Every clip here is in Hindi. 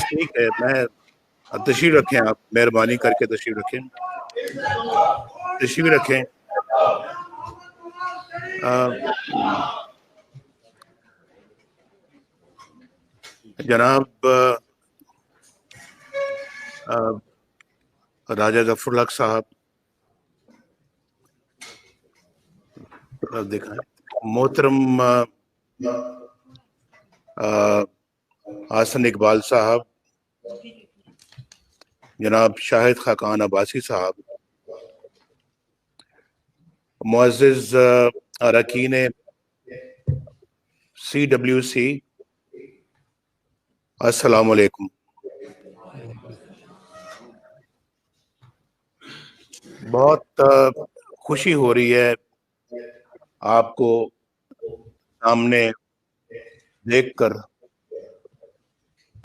ठीक है, मैं तशरीफ रखें, आप मेहरबानी करके तशरीफ रखें, तशरीफ रखें। जनाब राजा जफरुल हक साहब, देखा मोहतरम हसन इकबाल साहब, जनाब शाहिद खाकान अब्बासी साहब, मुअज़्ज़िज़ अरकान CWC, अस्सलाम वालेकुम। बहुत खुशी हो रही है आपको सामने देखकर।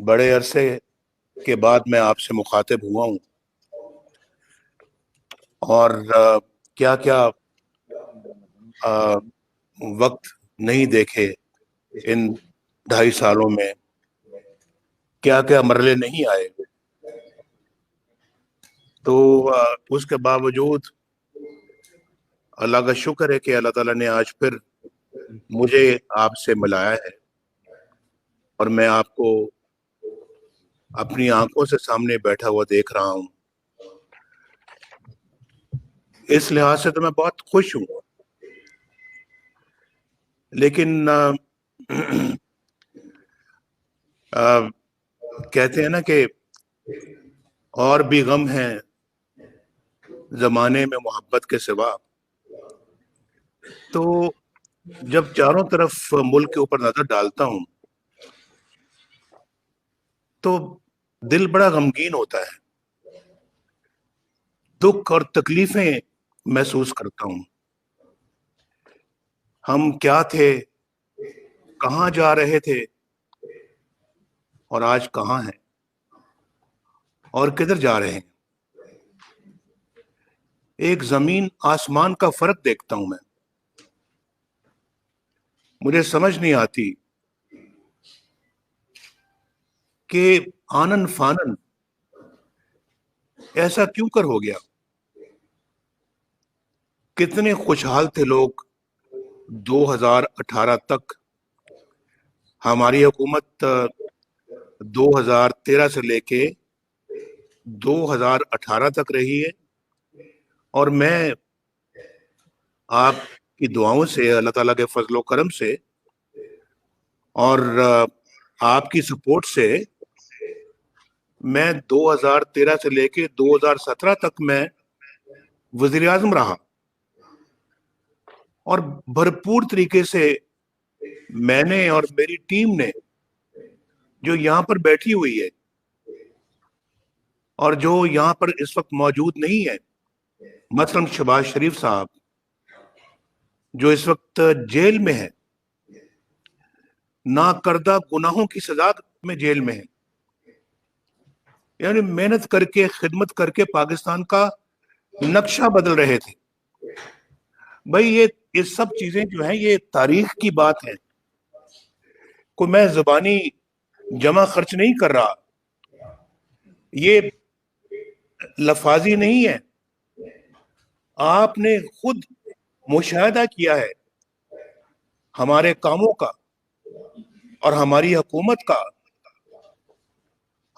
बड़े अरसे के बाद मैं आपसे मुखातिब हुआ हूँ और क्या क्या वक्त नहीं देखे इन 2.5 सालों में, क्या क्या मरले नहीं आए। तो उसके बावजूद अल्लाह का शुक्र है कि अल्लाह ताला ने आज फिर मुझे आपसे मिलाया है और मैं आपको अपनी आंखों से सामने बैठा हुआ देख रहा हूँ। इस लिहाज से तो मैं बहुत खुश हूँ, लेकिन कहते हैं ना कि और भी गम है जमाने में मोहब्बत के सिवा। तो जब चारों तरफ मुल्क के ऊपर नजर डालता हूं तो दिल बड़ा गमगीन होता है, दुख और तकलीफें महसूस करता हूं। हम क्या थे, कहां जा रहे थे और आज कहां हैं और किधर जा रहे हैं। एक जमीन आसमान का फर्क देखता हूं मैं। मुझे समझ नहीं आती कि आनन फानन ऐसा क्यों कर हो गया। कितने खुशहाल थे लोग 2018 तक। हमारी हुकूमत 2013 से लेके 2018 तक रही है और मैं आपकी दुआओं से, अल्लाह ताला के फजलो करम से और आपकी सपोर्ट से मैं 2013 से लेके 2017 तक मैं वजीर आजम रहा और भरपूर तरीके से मैंने और मेरी टीम ने, जो यहाँ पर बैठी हुई है और जो यहाँ पर इस वक्त मौजूद नहीं है, मसलन शहबाज शरीफ साहब जो इस वक्त जेल में है, ना करदा गुनाहों की सजा में जेल में है, यानी मेहनत करके खिदमत करके पाकिस्तान का नक्शा बदल रहे थे। भाई ये सब चीजें जो हैं ये तारीख की बात है। कोई मैं जुबानी जमा खर्च नहीं कर रहा, ये लफाजी नहीं है। आपने खुद मुशाहिदा किया है हमारे कामों का और हमारी हुकूमत का,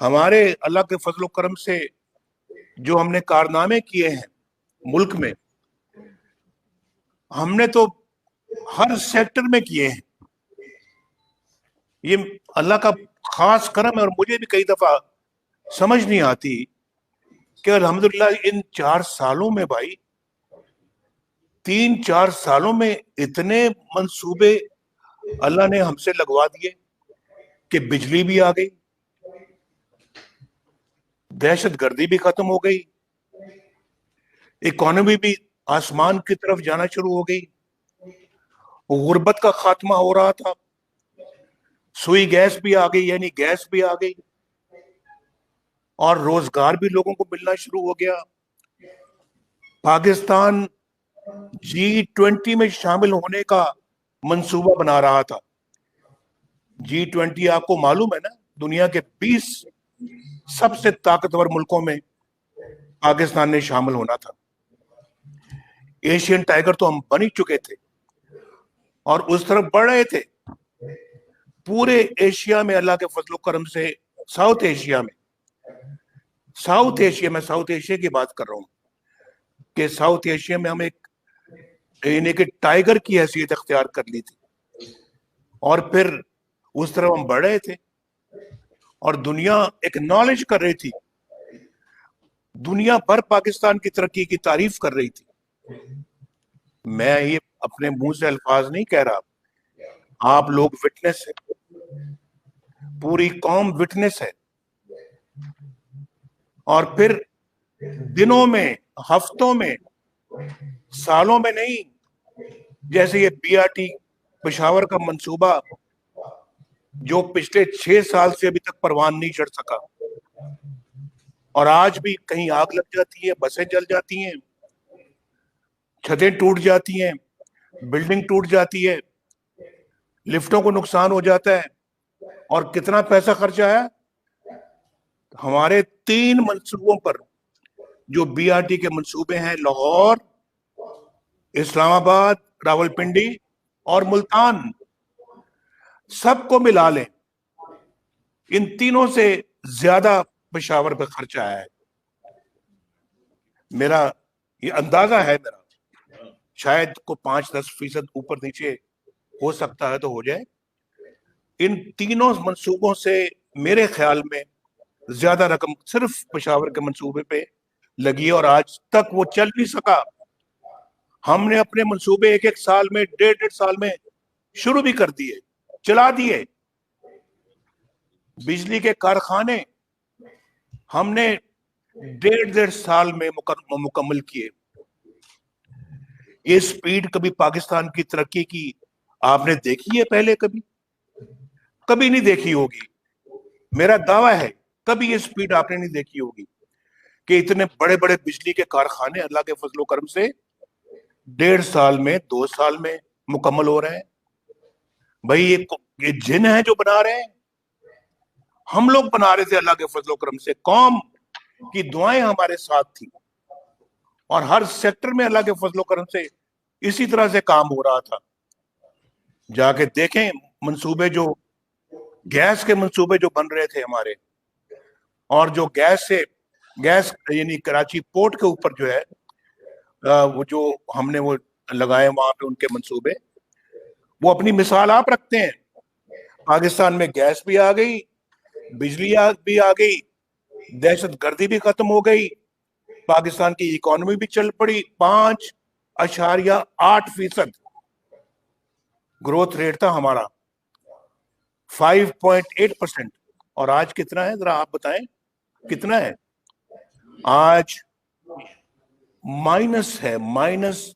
हमारे अल्लाह के फजलो करम से जो हमने कारनामे किए हैं मुल्क में, हमने तो हर सेक्टर में किए हैं। ये अल्लाह का खास करम है और मुझे भी कई दफा समझ नहीं आती कि अल्हम्दुलिल्लाह इन 4 सालों में भाई, 3-4 सालों में इतने मंसूबे अल्लाह ने हमसे लगवा दिए कि बिजली भी आ गई, दहशत गर्दी भी खत्म हो गई, इकोनॉमी भी आसमान की तरफ जाना शुरू हो गई, गुर्बत का खात्मा हो रहा था, सुई गैस भी आ गई, यानी गैस भी आ गई और रोजगार भी लोगों को मिलना शुरू हो गया। पाकिस्तान G20 में शामिल होने का मंसूबा बना रहा था। G20 आपको मालूम है ना, दुनिया के 20 सबसे ताकतवर मुल्कों में पाकिस्तान ने शामिल होना था। एशियन टाइगर तो हम बन ही चुके थे और उस तरफ बढ़ रहे थे। पूरे एशिया में अल्लाह के फजलो करम से, साउथ एशिया में साउथ एशिया की बात कर रहा हूं कि साउथ एशिया में हम एक यानी कि टाइगर की हैसियत अख्तियार कर ली थी और फिर उस तरफ हम बढ़ रहे थे और दुनिया एक्नॉलेज कर रही थी। दुनिया भर पाकिस्तान की तरक्की की तारीफ कर रही थी। मैं ये अपने मुंह से अल्फाज नहीं कह रहा, आप लोग विटनेस है, पूरी कौम विटनेस है। और फिर दिनों में, हफ्तों में, सालों में नहीं, जैसे ये बीआरटी पेशावर का मंसूबा जो पिछले 6 साल से अभी तक परवान नहीं चढ़ सका और आज भी कहीं आग लग जाती है, बसें जल जाती हैं, छतें टूट जाती हैं, बिल्डिंग टूट जाती है, लिफ्टों को नुकसान हो जाता है। और कितना पैसा खर्चा है हमारे 3 मंसूबों पर, जो बीआरटी के मंसूबे हैं, लाहौर, इस्लामाबाद, रावलपिंडी और मुल्तान, सबको मिला लें, इन तीनों से ज्यादा पेशावर पे खर्चा है। मेरा ये अंदाजा है, मेरा शायद को 5-10% ऊपर नीचे हो सकता है तो हो जाए। इन तीनों मंसूबों से मेरे ख्याल में ज्यादा रकम सिर्फ पेशावर के मंसूबे पे लगी है और आज तक वो चल नहीं सका। हमने अपने मंसूबे एक साल में, 1.5 साल में शुरू भी कर दिए, चला दिए। बिजली के कारखाने हमने 1.5 साल में मुकम्मल किए। ये स्पीड कभी पाकिस्तान की तरक्की की आपने देखी है पहले? कभी नहीं देखी होगी। मेरा दावा है कभी ये स्पीड आपने नहीं देखी होगी कि इतने बड़े बड़े बिजली के कारखाने अल्लाह के फजलो करम से 1.5 साल में, 2 साल में मुकम्मल हो रहे हैं। भाई ये जिन है जो बना रहे हैं, हम लोग बना रहे थे अल्लाह के फजलो करम से। कौम की दुआएं हमारे साथ थी और हर सेक्टर में अल्लाह के फजलो करम से इसी तरह से काम हो रहा था। जाके देखें मंसूबे, जो गैस के मंसूबे जो बन रहे थे हमारे, और जो गैस यानी कराची पोर्ट के ऊपर जो है वो जो हमने वो लगाए वहां पे उनके मंसूबे, वो अपनी मिसाल आप रखते हैं। पाकिस्तान में गैस भी आ गई, बिजली भी आ गई, दहशत गर्दी भी खत्म हो गई, पाकिस्तान की इकोनॉमी भी चल पड़ी। 5.8% ग्रोथ रेट था हमारा, 5.8%। और आज कितना है जरा आप बताएं, कितना है आज? माइनस है, माइनस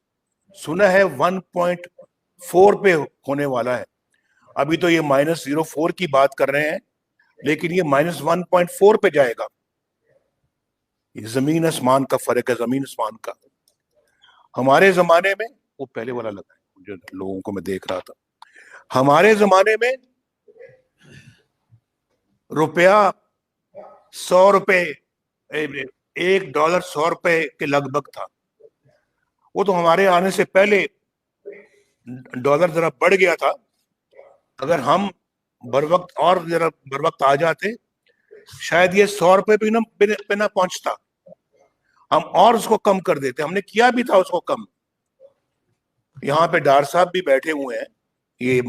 सुना है 1.4 पे होने वाला है। अभी तो ये -0.4 की बात कर रहे हैं, लेकिन ये -1.4 पे जाएगा। ये जमीन आसमान का फर्क है, जमीन आसमान का। हमारे जमाने में, वो पहले वाला लगा है जो लोगों को मैं देख रहा था, हमारे जमाने में रुपया 100 रुपए, $1 100 रुपए के लगभग था। वो तो हमारे आने से पहले डॉलर जरा बढ़ गया था। अगर हम बर वक्त आ जाते, शायद ये 100 रुपए पे ना पहुंचता, हम और उसको कम कर देते। हमने किया भी था उसको कम। यहाँ पे डार साहब भी बैठे हुए हैं, ये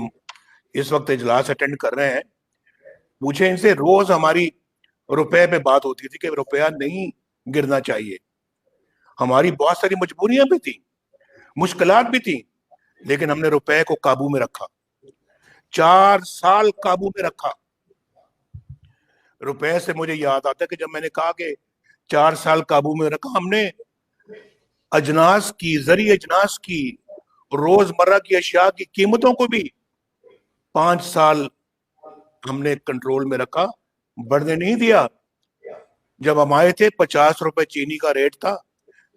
इस वक्त इजलास अटेंड कर रहे हैं। पूछे इनसे, रोज हमारी रुपए पे बात होती थी कि रुपया नहीं गिरना चाहिए। हमारी बहुत सारी मजबूरियां भी थी, मुश्किलात भी थी, लेकिन हमने रुपए को काबू में रखा। 4 साल काबू में रखा। रुपए से मुझे याद आता है कि जब मैंने कहा कि 4 साल काबू में रखा, हमने अजनास की, जरिए अजनास की, रोजमर्रा की अशिया की कीमतों को भी 5 साल हमने कंट्रोल में रखा, बढ़ने नहीं दिया। जब हम आए थे 50 रुपए चीनी का रेट था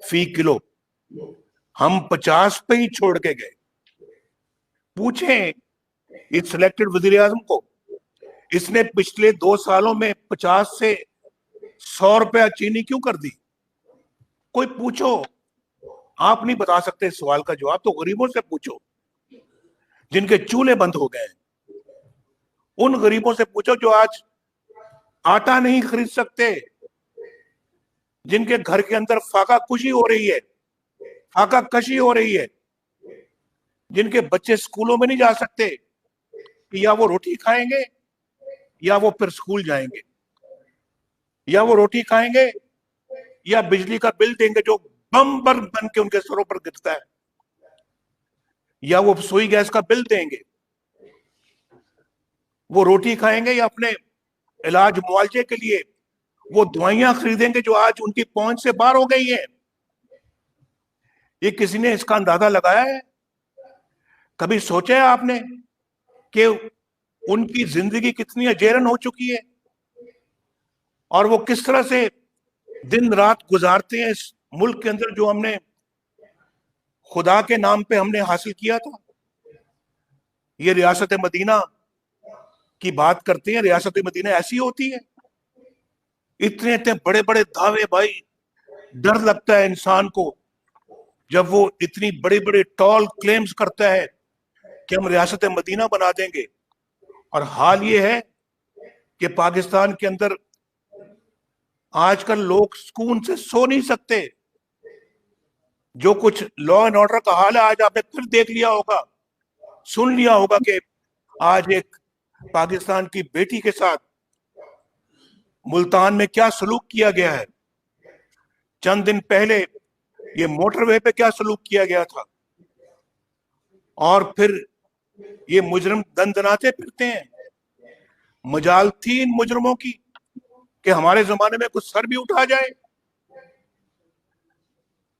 फी किलो, हम 50 पे ही छोड़ के गए। पूछें इस सिलेक्टेड वजीर आजम को, इसने पिछले 2 सालों में 50 से 100 रुपया चीनी क्यों कर दी? कोई पूछो, आप नहीं बता सकते इस सवाल का जवाब, तो गरीबों से पूछो जिनके चूल्हे बंद हो गए। उन गरीबों से पूछो जो आज आटा नहीं खरीद सकते, जिनके घर के अंदर फाका कुशी हो रही है, फाका कशी हो रही है, जिनके बच्चे स्कूलों में नहीं जा सकते, या वो रोटी खाएंगे या वो फिर स्कूल जाएंगे, या वो रोटी खाएंगे या बिजली का बिल देंगे जो बम्पर बन के उनके सरों पर गिरता है, या वो सुई गैस का बिल देंगे। वो रोटी खाएंगे या अपने इलाज मुआवजे के लिए वो दवाइयां खरीदेंगे जो आज उनकी पहुंच से बाहर हो गई है। ये किसी ने इसका अंदाजा लगाया है? कभी सोचा है आपने कि उनकी जिंदगी कितनी अजेरन हो चुकी है और वो किस तरह से दिन रात गुजारते हैं इस मुल्क के अंदर जो हमने खुदा के नाम पे हमने हासिल किया था। ये रियासत मदीना की बात करते हैं, रियासत मदीना ऐसी होती है? इतने इतने बड़े बड़े दावे भाई, डर लगता है इंसान को जब वो इतनी बड़े बड़े टॉल क्लेम्स करता है कि हम रियासत मदीना बना देंगे। और हाल ये है कि पाकिस्तान के अंदर आजकल लोग सुकून से सो नहीं सकते। जो कुछ लॉ एंड ऑर्डर का हाल है, आज आपने फिर देख लिया होगा, सुन लिया होगा कि आज एक पाकिस्तान की बेटी के साथ मुल्तान में क्या सलूक किया गया है। चंद दिन पहले ये मोटरवे पे क्या सलूक किया गया था। और फिर ये मुजरिम दंदनाते फिरते हैं। मजाल थी इन मुजरिमों की कि हमारे जमाने में कुछ सर भी उठा जाए।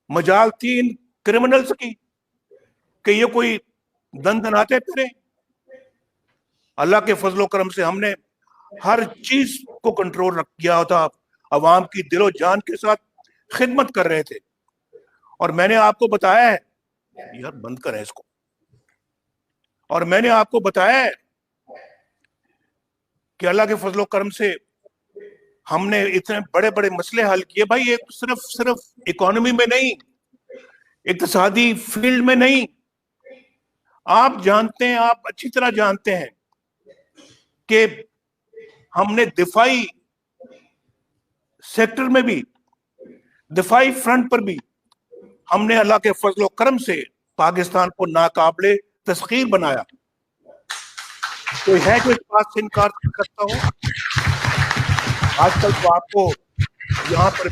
मजाल थी इन क्रिमिनल्स की कि ये कोई दंदनाते फिरे। अल्लाह के फजलो करम से हमने हर चीज को कंट्रोल रख किया होता, अवाम की दिलो जान के साथ खिदमत कर रहे थे। और मैंने आपको बताया है, यार बंद करें इसको, और मैंने आपको बताया है कि अल्लाह के फजलो करम से हमने इतने बड़े बड़े मसले हल किए भाई। ये सिर्फ इकोनॉमी में नहीं, इक्तिसादी फील्ड में नहीं। आप जानते हैं, आप अच्छी तरह जानते हैं कि हमने दिफाई सेक्टर में भी, दिफाई फ्रंट पर भी हमने अल्लाह के फजलो करम से पाकिस्तान को नाकाबिले तस्खीर बनाया। कोई है जो इस बात से इनकार कर सकता हो? आजकल तो आपको यहाँ पर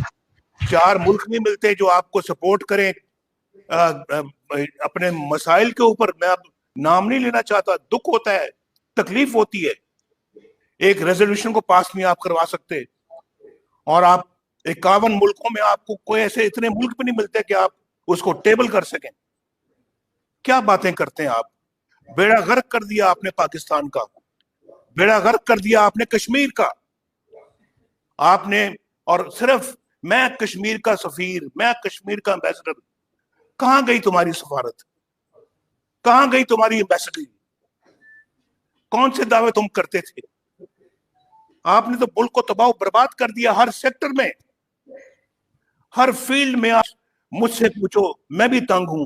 4 मुल्क नहीं मिलते जो आपको सपोर्ट करें अपने मसाइल के ऊपर। मैं अब नाम नहीं लेना चाहता, दुख होता है, तकलीफ होती है। एक रेजोल्यूशन को पास नहीं आप करवा सकते, और आप 51 मुल्कों में आपको कोई ऐसे इतने मुल्क भी नहीं मिलते कि आप उसको टेबल कर सकें। क्या बातें करते हैं आप? बेड़ा गर्क कर दिया आपने पाकिस्तान का, बेड़ा गर्क कर दिया आपने कश्मीर का। आपने, और सिर्फ मैं कश्मीर का सफीर, मैं कश्मीर का एम्बेसडर। कहां गई तुम्हारी सफारत? कहां गई तुम्हारी एम्बेसडरी? कौन से दावे तुम करते थे? आपने तो मुल्क को तबाह बर्बाद कर दिया हर सेक्टर में, हर फील्ड में। आप मुझसे पूछो, मैं भी तंग हूं।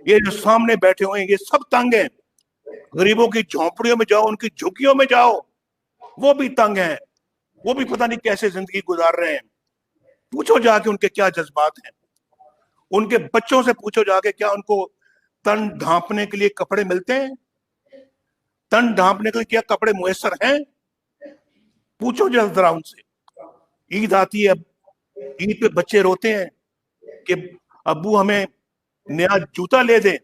ये जो सामने बैठे हुए हैं ये सब तंग हैं। गरीबों की झोंपड़ियों में जाओ, उनकी झुग्गियों में जाओ, वो भी तंग हैं। वो भी पता नहीं कैसे जिंदगी गुजार रहे हैं। पूछो जाके उनके क्या जज्बात हैं। उनके बच्चों से पूछो जाके, क्या उनको तन ढांपने के लिए कपड़े मिलते हैं? तन ढांपने के लिए क्या कपड़े मुयसर हैं? पूछो जरा उनसे। ईद आती है, ईद पे बच्चे रोते हैं कि अब्बू हमें नया जूता ले दें।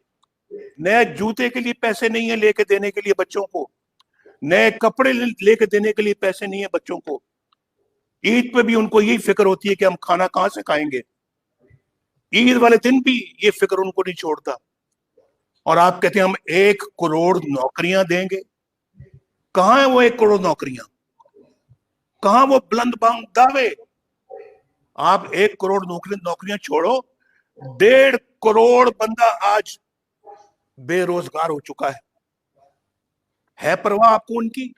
नए जूते के लिए पैसे नहीं है लेके देने के लिए बच्चों को, नए कपड़े लेके देने के लिए पैसे नहीं है बच्चों को। ईद पे भी उनको यही फिक्र होती है कि हम खाना कहां से खाएंगे। ईद वाले दिन भी ये फिक्र उनको नहीं छोड़ता। और आप कहते हैं हम 1 करोड़ नौकरियां देंगे। कहां है वो 1 करोड़ नौकरियां? कहां वो बुलंद बांग दावे? आप 1 करोड़ नौकरियां छोड़ो, 1.5 करोड़ बंदा आज बेरोजगार हो चुका है परवाह आपको उनकी?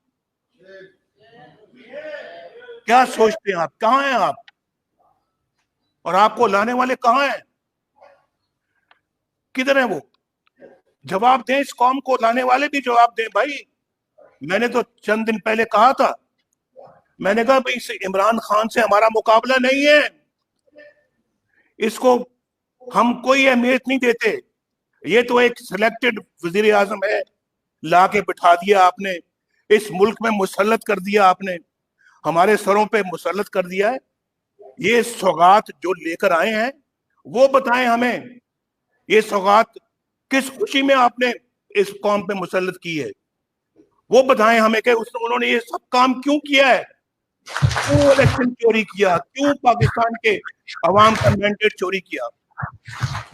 क्या सोचते हैं आप? कहां हैं आप? और आपको लाने वाले कहां हैं? किधर हैं वो? जवाब दें, इस कौम को लाने वाले भी जवाब दें भाई। मैंने तो चंद दिन पहले कहा था, मैंने कहा भाई इमरान खान से हमारा मुकाबला नहीं है, इसको हम कोई अहमियत नहीं देते। ये तो एक सिलेक्टेड वजीर आजम है, ला के बिठा दिया आपने, इस मुल्क में मुसल्लत कर दिया आपने, हमारे सरों पे मुसल्लत कर दिया है। ये सौगात जो लेकर आए हैं वो बताएं हमें, ये सौगात किस खुशी में आपने इस कौम पे मुसल्लत की है, वो बताएं हमें कि उन्होंने ये सब काम क्यों किया है, क्यों इलेक्शन चोरी किया, क्यों पाकिस्तान के अवाम का मैंडेट चोरी किया।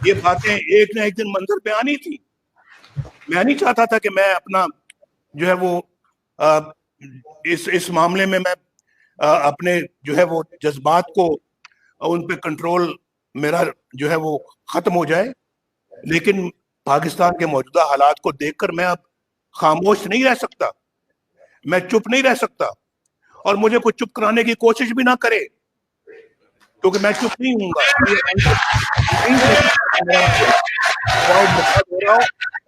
ये बातें एक ना एक दिन मंजर पे आनी थी। मैं नहीं चाहता था कि मैं अपना जो है वो इस मामले में मैं अपने जो है वो जज्बात को उन पे कंट्रोल मेरा जो है वो खत्म हो जाए, लेकिन पाकिस्तान के मौजूदा हालात को देखकर मैं अब खामोश नहीं रह सकता, मैं चुप नहीं रह सकता, और मुझे कोई चुप कराने की कोशिश भी ना करे, क्योंकि मैं चुप नहीं हूँ।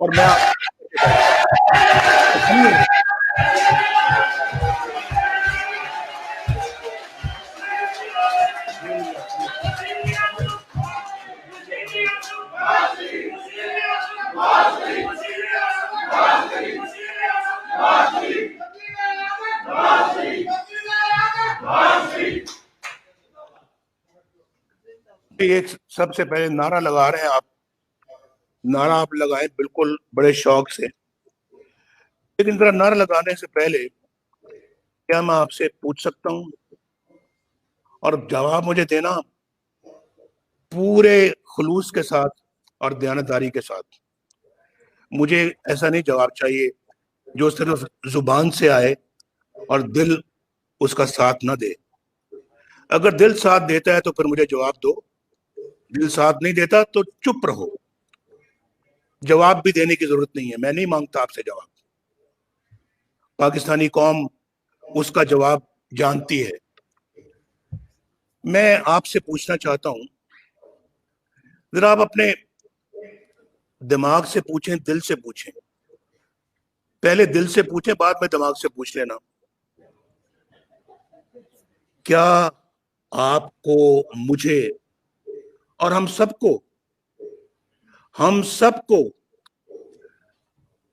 और मैं एक सबसे पहले नारा लगा रहे हैं आप, नारा आप लगाए बिल्कुल बड़े शौक से, लेकिन जरा नारा लगाने से पहले क्या मैं आपसे पूछ सकता हूं, और जवाब मुझे देना पूरे खुलूस के साथ और दयानतदारी के साथ। मुझे ऐसा नहीं जवाब चाहिए जो सिर्फ जुबान से आए और दिल उसका साथ ना दे। अगर दिल साथ देता है तो फिर मुझे जवाब दो, दिल साथ नहीं देता तो चुप रहो, जवाब भी देने की जरूरत नहीं है, मैं नहीं मांगता आपसे जवाब। पाकिस्तानी कौम उसका जवाब जानती है। मैं आपसे पूछना चाहता हूं, जरा आप अपने दिमाग से पूछें, दिल से पूछें, पहले दिल से पूछें बाद में दिमाग से पूछ लेना। क्या आपको, मुझे और हम सबको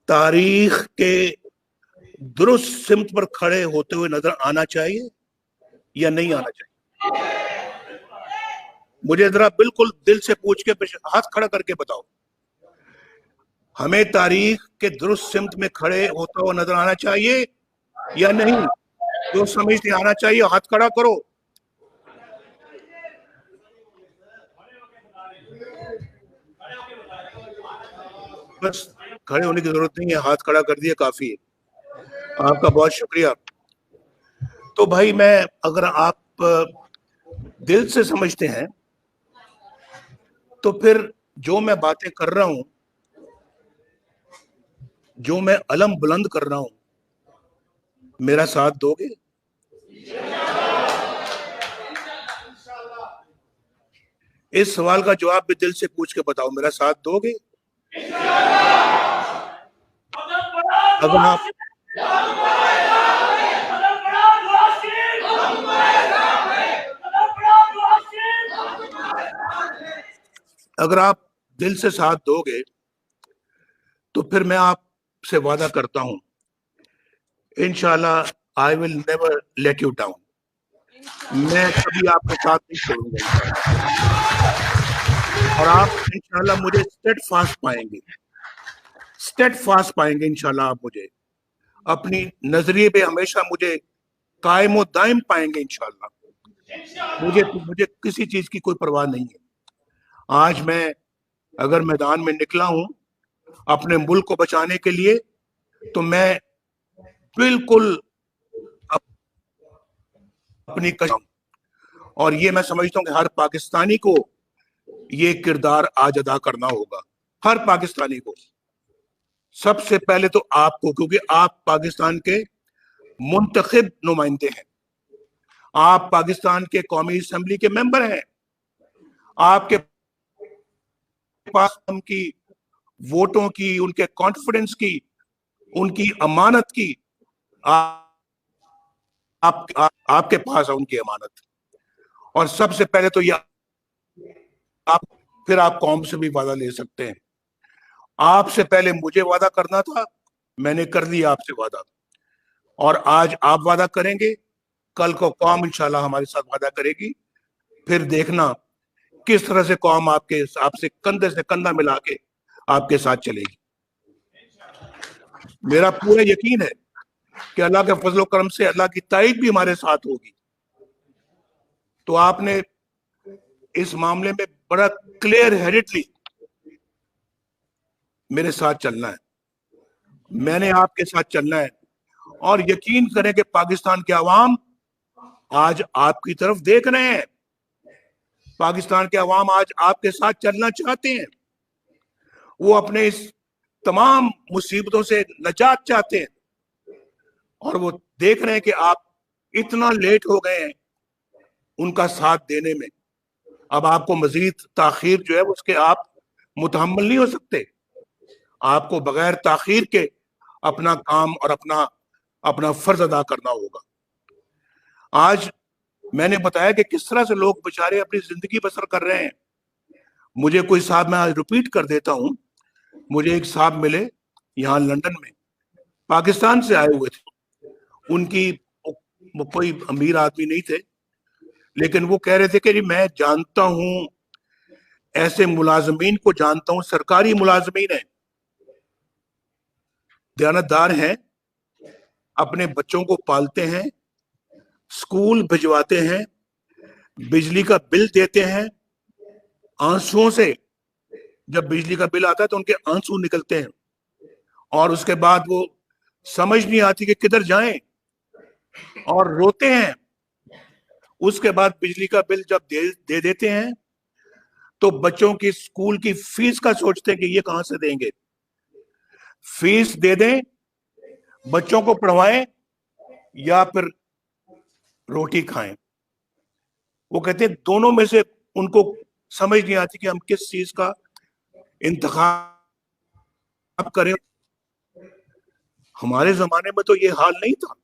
तारीख के दुरुस्त सिमत पर खड़े होते हुए नजर आना चाहिए या नहीं आना चाहिए? मुझे जरा बिल्कुल दिल से पूछ के हाथ खड़ा करके बताओ, हमें तारीख के दुरुस्त सिमत में खड़े होता हुआ नजर आना चाहिए या नहीं? जो समझते आना चाहिए हाथ खड़ा करो। बस खड़े होने की जरूरत नहीं है, हाथ खड़ा कर दिया काफी है। आपका बहुत शुक्रिया। तो भाई मैं, अगर आप दिल से समझते हैं तो फिर जो मैं बातें कर रहा हूं, जो मैं अलम बुलंद कर रहा हूं, मेरा साथ दोगे? इस सवाल का जवाब भी दिल से पूछ के बताओ, मेरा साथ दोगे? अगर आप अगर आप दिल से साथ दोगे तो फिर मैं आपसे वादा करता हूं, इंशाल्लाह I will never let you down, मैं कभी आपका साथ नहीं छोड़ूंगा। और आप इंशाल्लाह मुझे स्टेट फास्ट पाएंगे इंशाल्लाह। आप मुझे अपनी नजरिए पे हमेशा मुझे कायम दायम पाएंगे इंशाल्लाह। मुझे किसी चीज की कोई परवाह नहीं है। आज मैं अगर मैदान में निकला हूं अपने मुल्क को बचाने के लिए, तो मैं बिल्कुल अपनी कसम, और ये मैं समझता हूं कि हर पाकिस्तानी को ये किरदार आज अदा करना होगा, हर पाकिस्तानी को। सबसे पहले तो आपको, क्योंकि आप पाकिस्तान के मुंतखब नुमाइंदे हैं, आप पाकिस्तान के कौमी असेंबली के मेंबर हैं, आपके पास उनकी वोटों की, उनके कॉन्फिडेंस की, उनकी अमानत की, आपके पास है उनकी अमानत। और सबसे पहले तो ये आप, फिर आप कौम से भी वादा ले सकते हैं। आपसे पहले मुझे वादा करना था, मैंने कर लिया आपसे वादा, और आज आप वादा करेंगे, कल को कौम इंशाल्लाह हमारे साथ वादा करेगी। फिर देखना किस तरह से कौम आपसे कंधे से कंधा मिला के आपके साथ चलेगी। मेरा पूरा यकीन है कि अल्लाह के फजल करम से अल्लाह की ताईद भी हमारे साथ होगी। तो आपने इस मामले में बड़ा क्लियर हेडेडली मेरे साथ चलना है, मैंने आपके साथ चलना है। और यकीन करें कि पाकिस्तान के अवाम आज आपकी तरफ देख रहे हैं, पाकिस्तान के अवाम आज आपके साथ चलना चाहते हैं, वो अपने इस तमाम मुसीबतों से निजात चाहते हैं, और वो देख रहे हैं कि आप इतना लेट हो गए हैं उनका साथ देने में। अब आपको मजीद ताखीर जो है उसके आप मुतहम्मल नहीं हो सकते। आपको बगैर ताखीर के अपना काम और अपना फर्ज अदा करना होगा। आज मैंने बताया कि किस तरह से लोग बेचारे अपनी जिंदगी बसर कर रहे हैं। मुझे कोई साहब, मैं आज रिपीट कर देता हूं, मुझे एक साहब मिले यहाँ लंदन में, पाकिस्तान से आए हुए थे। उनकी वो कोई अमीर आदमी नहीं थे, लेकिन वो कह रहे थे कि मैं जानता हूं, ऐसे मुलाजमीन को जानता हूं, सरकारी मुलाजमीन है, दयानतदार हैं, अपने बच्चों को पालते हैं, स्कूल भिजवाते हैं, बिजली का बिल देते हैं, आंसुओं से, जब बिजली का बिल आता है तो उनके आंसू निकलते हैं, और उसके बाद वो समझ नहीं आती कि किधर जाएं, और रोते हैं। उसके बाद बिजली का बिल जब दे देते हैं तो बच्चों की स्कूल की फीस का सोचते हैं कि ये कहां से देंगे। फीस दे दें, बच्चों को पढ़वाएं, या फिर रोटी खाएं। वो कहते हैं दोनों में से उनको समझ नहीं आती कि हम किस चीज का इंतखाब करें। हमारे जमाने में तो ये हाल नहीं था,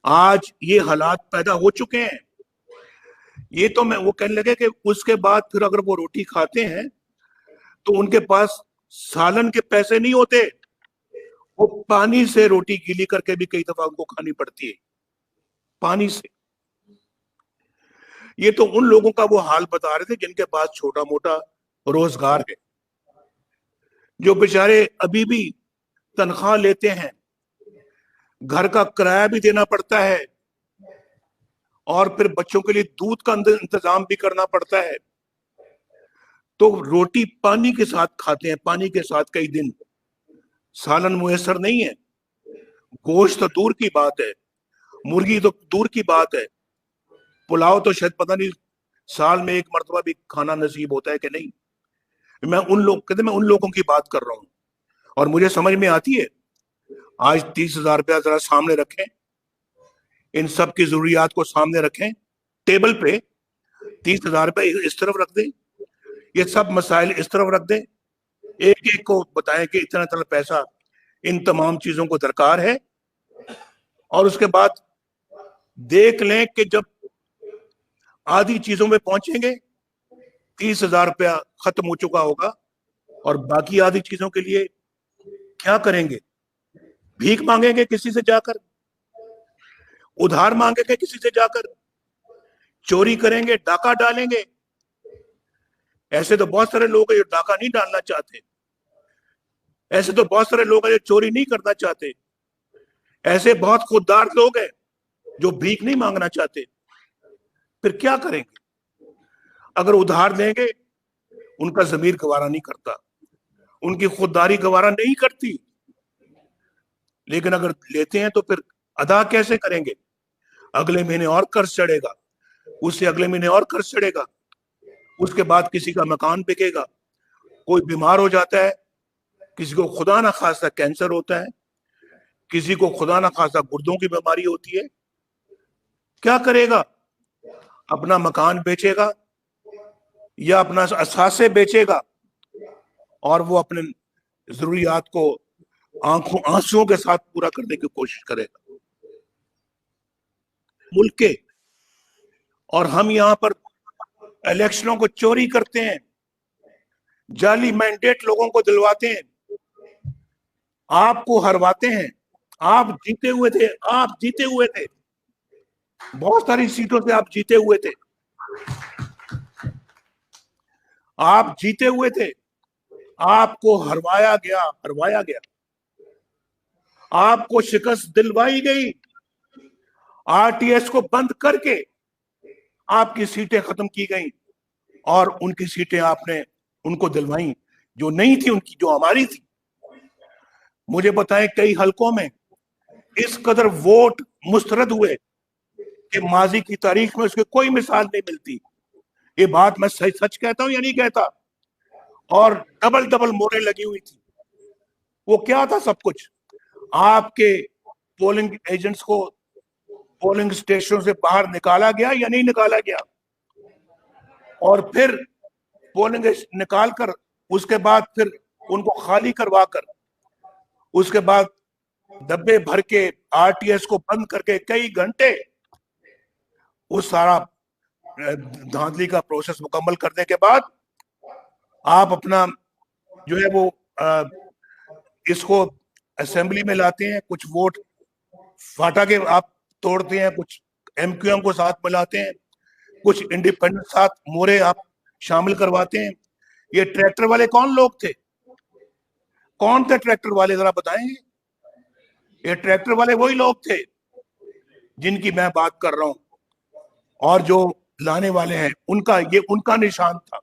आज ये हालात पैदा हो चुके हैं। ये तो मैं वो कहने लगे कि उसके बाद फिर अगर वो रोटी खाते हैं तो उनके पास सालन के पैसे नहीं होते, वो पानी से रोटी गीली करके भी कई दफा उनको खानी पड़ती है, पानी से। ये तो उन लोगों का वो हाल बता रहे थे जिनके पास छोटा मोटा रोजगार है, जो बेचारे अभी भी तनख्वाह लेते हैं, घर का किराया भी देना पड़ता है, और फिर बच्चों के लिए दूध का इंतजाम भी करना पड़ता है। तो रोटी पानी के साथ खाते हैं, पानी के साथ कई दिन, सालन मुयसर नहीं है, गोश्त तो दूर की बात है, मुर्गी तो दूर की बात है, पुलाव तो शायद पता नहीं साल में एक मरतबा भी खाना नसीब होता है कि नहीं। मैं उन लोगों की बात कर रहा हूं, और मुझे समझ में आती है। आज 30,000 रुपया जरा सामने रखें, इन सब की जरूरियात को सामने रखें टेबल पे, 30,000 रुपये इस तरफ रख दें, ये सब मसाइल इस तरफ रख दें, एक एक को बताएं कि इतना इतना पैसा इन तमाम चीजों को दरकार है, और उसके बाद देख लें कि जब आधी चीजों में पहुंचेंगे 30,000 रुपया खत्म हो चुका होगा, और बाकी आधी चीजों के लिए क्या करेंगे? भीख मांगेंगे किसी से जाकर, उधार मांगेंगे किसी से जाकर, चोरी करेंगे, डाका डालेंगे। ऐसे तो बहुत सारे लोग हैं जो डाका नहीं डालना चाहते, ऐसे तो बहुत सारे लोग हैं जो चोरी नहीं करना चाहते, ऐसे बहुत खुददार लोग हैं जो भीख नहीं मांगना चाहते। फिर क्या करेंगे? अगर उधार देंगे उनका जमीर गवारा नहीं करता, उनकी खुददारी गवारा नहीं करती, लेकिन अगर लेते हैं तो फिर अदा कैसे करेंगे? अगले महीने और कर्ज चढ़ेगा, उससे अगले महीने और कर्ज चढ़ेगा, उसके बाद किसी का मकान बिकेगा, कोई बीमार हो जाता है, किसी को खुदा ना खासा कैंसर होता है, किसी को खुदा ना खासा गुर्दों की बीमारी होती है, क्या करेगा? अपना मकान बेचेगा या अपना असासे बेचेगा और वो अपने जरूरियात को आंसुओं के साथ पूरा करने की कोशिश करेगा मुल्क के। और हम यहां पर इलेक्शनों को चोरी करते हैं, जाली मैंडेट लोगों को दिलवाते हैं, आपको हरवाते हैं। आप जीते हुए थे, आप जीते हुए थे, बहुत सारी सीटों से आप जीते हुए थे, आप जीते हुए थे, आपको हरवाया गया, हरवाया गया, आपको शिकस्त दिलवाई गई। आरटीएस को बंद करके आपकी सीटें खत्म की गई और उनकी सीटें आपने उनको दिलवाई जो नहीं थी उनकी, जो हमारी थी। मुझे बताएं, कई हलकों में इस कदर वोट मुस्तरद हुए कि माजी की तारीख में उसकी कोई मिसाल नहीं मिलती। ये बात मैं सच कहता हूं या नहीं कहता? और डबल डबल मोहरें लगी हुई थी। वो क्या था? सब कुछ आपके पोलिंग एजेंट्स को पोलिंग स्टेशनों से बाहर निकाला गया या नहीं निकाला गया, और फिर पोलिंग निकालकर उसके बाद फिर उनको खाली करवाकर उसके बाद डब्बे भर के आरटीएस को बंद करके कई घंटे उस सारा धांधली का प्रोसेस मुकम्मल करने के बाद आप अपना जो है वो इसको असेंबली में लाते हैं, कुछ वोट फाटा के आप तोड़ते हैं, कुछ एमक्यूएम को साथ मिलाते हैं, कुछ इंडिपेंडेंट साथ मोरे आप शामिल करवाते हैं। ये ट्रैक्टर वाले कौन लोग थे? कौन थे ट्रैक्टर वाले, जरा बताएंगे? ये ट्रैक्टर वाले वही लोग थे जिनकी मैं बात कर रहा हूं, और जो लाने वाले हैं उनका निशान था।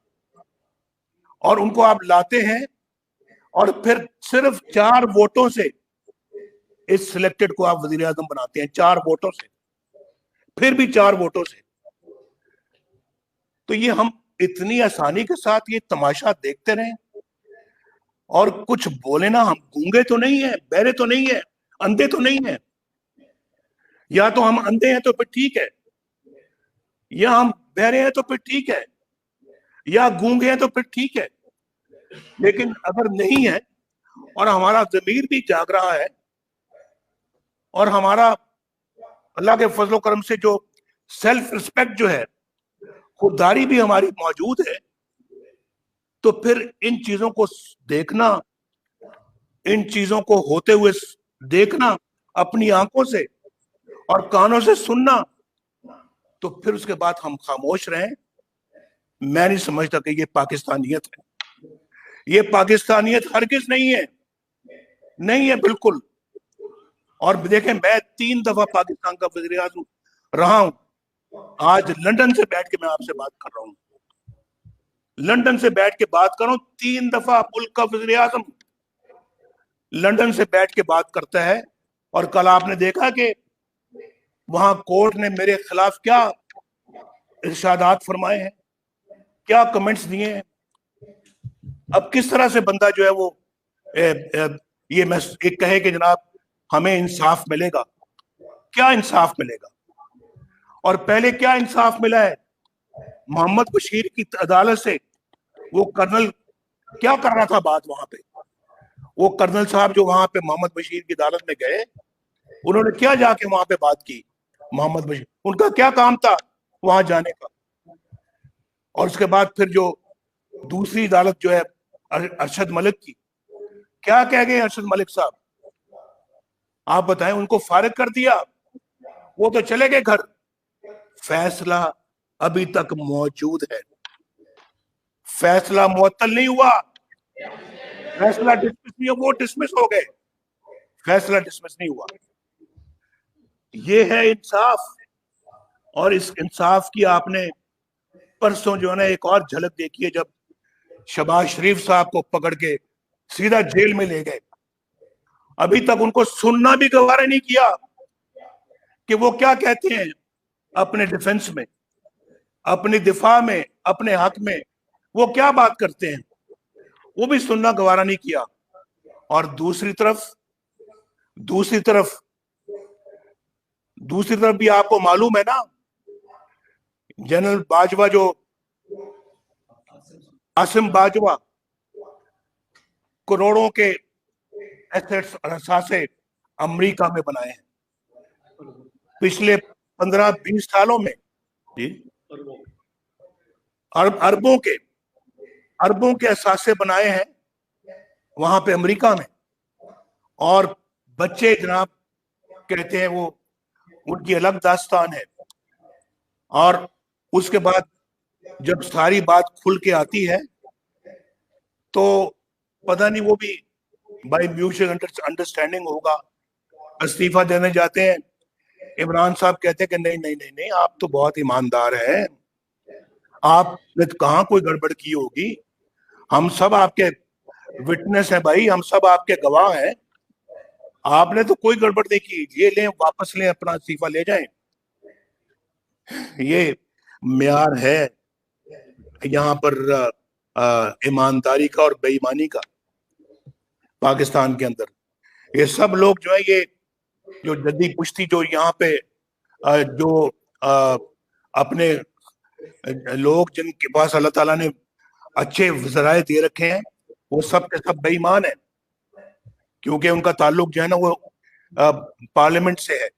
और उनको आप लाते हैं और फिर सिर्फ 4 वोटों से इस सिलेक्टेड को आप वजीर आजम बनाते हैं, 4 वोटों से, फिर भी 4 वोटों से। तो ये हम इतनी आसानी के साथ ये तमाशा देखते रहे और कुछ बोले ना? हम गूंगे तो नहीं है, बहरे तो नहीं है, अंधे तो नहीं है। या तो हम अंधे हैं तो फिर ठीक है, या हम बहरे हैं तो फिर ठीक है, या गूंगे हैं तो फिर ठीक है। लेकिन अगर नहीं है और हमारा जमीर भी जाग रहा है और हमारा अल्लाह के फजलो करम से जो सेल्फ रिस्पेक्ट जो है, खुददारी भी हमारी मौजूद है, तो फिर इन चीजों को देखना, इन चीजों को होते हुए देखना अपनी आंखों से और कानों से सुनना, तो फिर उसके बाद हम खामोश रहें, मैं नहीं समझता कि ये पाकिस्तानियत है। ये पाकिस्तानियत हरगिज नहीं है, नहीं है बिल्कुल। और देखें, मैं 3 दफा पाकिस्तान का वज़ीर आज़म रहा हूं। आज लंदन से बैठ के मैं आपसे बात कर रहा हूं, लंदन से बैठ के बात कर रहा हूं। 3 दफा मुल्क का वज़ीर आज़म लंदन से बैठ के बात करता है। और कल आपने देखा कि वहां कोर्ट ने मेरे खिलाफ क्या इरशादात फरमाए हैं, क्या कमेंट्स दिए हैं। अब किस तरह से बंदा जो है वो ये मैं एक कहे कि जनाब हमें इंसाफ मिलेगा? क्या इंसाफ मिलेगा? और पहले क्या इंसाफ मिला है? मोहम्मद बशीर की अदालत से वो कर्नल क्या कर रहा था बात वहां पे? वो कर्नल साहब जो वहां पे मोहम्मद बशीर की अदालत में गए, उन्होंने क्या जाके वहां पे बात की? मोहम्मद बशीर, उनका क्या काम था वहां जाने का? और उसके बाद फिर जो दूसरी अदालत जो है अरशद मलिक की, क्या कह गए अरशद मलिक साहब? आप बताएं, उनको फारिग कर दिया, वो तो चले गए घर। फैसला अभी तक मौजूद है, फैसला मुअत्तल नहीं हुआ, फैसला डिसमिस नहीं, वो डिसमिस हो गए, फैसला डिसमिस नहीं हुआ। ये है इंसाफ। और इस इंसाफ की आपने परसों जो है ना एक और झलक देखी है, जब शहबाज शरीफ साहब को पकड़ के सीधा जेल में ले गए। अभी तक उनको सुनना भी गवारा नहीं किया कि वो क्या कहते हैं अपने डिफेंस में, अपने दिफा में, अपने हक में वो क्या बात करते हैं, वो भी सुनना गवारा नहीं किया। और दूसरी तरफ दूसरी तरफ भी आपको मालूम है ना, जनरल बाजवा जो आसिम बाजवा करोड़ों के एसेट्स और असासे अमेरिका में बनाए हैं पिछले 15-20 सालों में जी। अरबों के असासे बनाए हैं वहां पे अमेरिका में, और बच्चे जनाब कहते हैं वो उनकी अलग दास्तान है। और उसके बाद जब सारी बात खुल के आती है तो पता नहीं वो भी बाय म्यूचुअल अंडरस्टैंडिंग होगा, इस्तीफा देने जाते हैं। इमरान साहब कहते हैं कि नहीं नहीं नहीं नहीं, आप तो बहुत ईमानदार हैं, आपने तो कहाँ कोई गड़बड़ की होगी, हम सब आपके विटनेस हैं भाई, हम सब आपके गवाह हैं, आपने तो कोई गड़बड़ नहीं की, ये लें वापस लें, अपना इस्तीफा ले जाएं। ये म्यार है यहाँ पर ईमानदारी का और बेईमानी का पाकिस्तान के अंदर। ये सब लोग जो है, ये जो जद्दी पुश्ती जो यहाँ पे जो अपने लोग जिनके पास अल्लाह ताला ने अच्छे वज़राए दे रखे हैं, वो सब के सब बेईमान है, क्योंकि उनका ताल्लुक जो है ना वो पार्लियामेंट से है,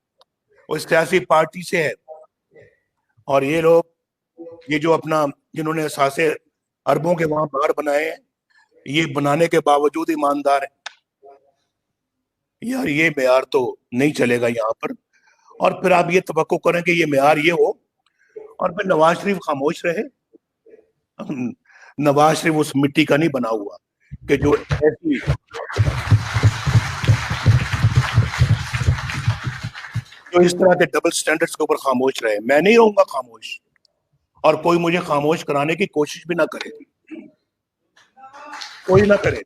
वो सियासी पार्टी से है। और ये लोग, ये जो अपना जिन्होंने असासे अरबों के वहां बाहर बनाए हैं, ये बनाने के बावजूद ईमानदार है। यार ये मेयार तो नहीं चलेगा यहाँ पर। और फिर आप ये तवक्को करें कि ये मेयार ये हो और फिर नवाज शरीफ खामोश रहे। नवाज शरीफ उस मिट्टी का नहीं बना हुआ कि जो ऐसी जो इस तरह के डबल स्टैंडर्ड्स के ऊपर खामोश रहे। मैं नहीं रहूंगा खामोश, और कोई मुझे खामोश कराने की कोशिश भी ना करे, कोई ना करे।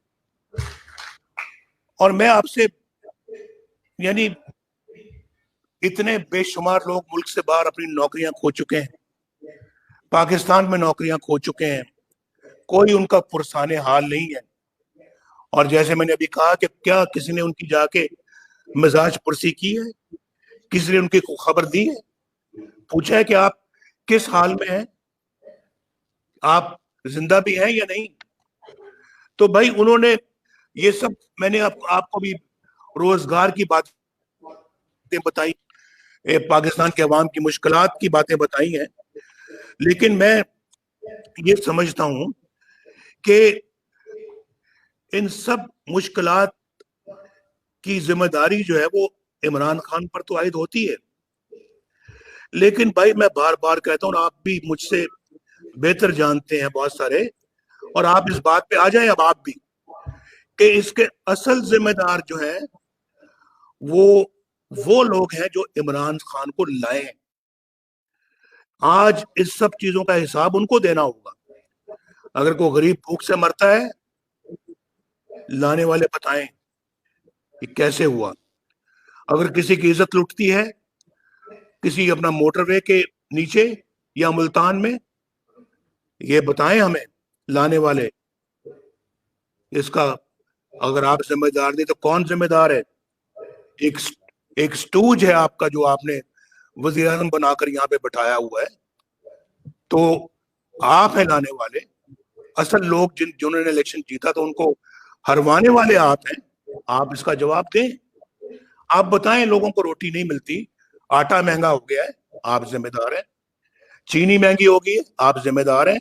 और मैं आपसे, यानी इतने बेशुमार लोग मुल्क से बाहर अपनी नौकरियां खो चुके हैं, पाकिस्तान में नौकरियां खो चुके हैं, कोई उनका पुरसाने हाल नहीं है। और जैसे मैंने अभी कहा कि क्या किसी ने उनकी जाके मिजाज पुरसी की है, किसी ने उनकी खबर दी है, पूछा है कि आप किस हाल में हैं, आप जिंदा भी हैं या नहीं? तो भाई उन्होंने ये सब, मैंने आपको भी रोजगार की बातें बताई, पाकिस्तान के अवाम की मुश्किलात की बातें बताई हैं, लेकिन मैं ये समझता हूं कि इन सब मुश्किलात की जिम्मेदारी जो है वो इमरान खान पर तो आयद होती है। लेकिन भाई मैं बार बार कहता हूं, आप भी मुझसे बेहतर जानते हैं बहुत सारे, और आप इस बात पे आ जाएं अब आप भी, कि इसके असल जिम्मेदार जो है वो लोग हैं जो इमरान खान को लाए। आज इस सब चीजों का हिसाब उनको देना होगा। अगर कोई गरीब भूख से मरता है, लाने वाले बताएं कि कैसे हुआ। अगर किसी की इज्जत लुटती है किसी अपना मोटरवे के नीचे या मुल्तान में, ये बताएं हमें लाने वाले। इसका अगर आप जिम्मेदार नहीं तो कौन जिम्मेदार है? एक स्टूज है आपका जो आपने वजीर आजम बनाकर यहाँ पे बैठाया हुआ है, तो आप हैं लाने वाले। असल लोग जिन्होंने इलेक्शन जीता तो उनको हरवाने वाले आप हैं। आप इसका जवाब दें, आप बताएं लोगों को रोटी नहीं मिलती, आटा महंगा हो गया है, आप जिम्मेदार हैं। चीनी महंगी हो गई है, आप जिम्मेदार हैं।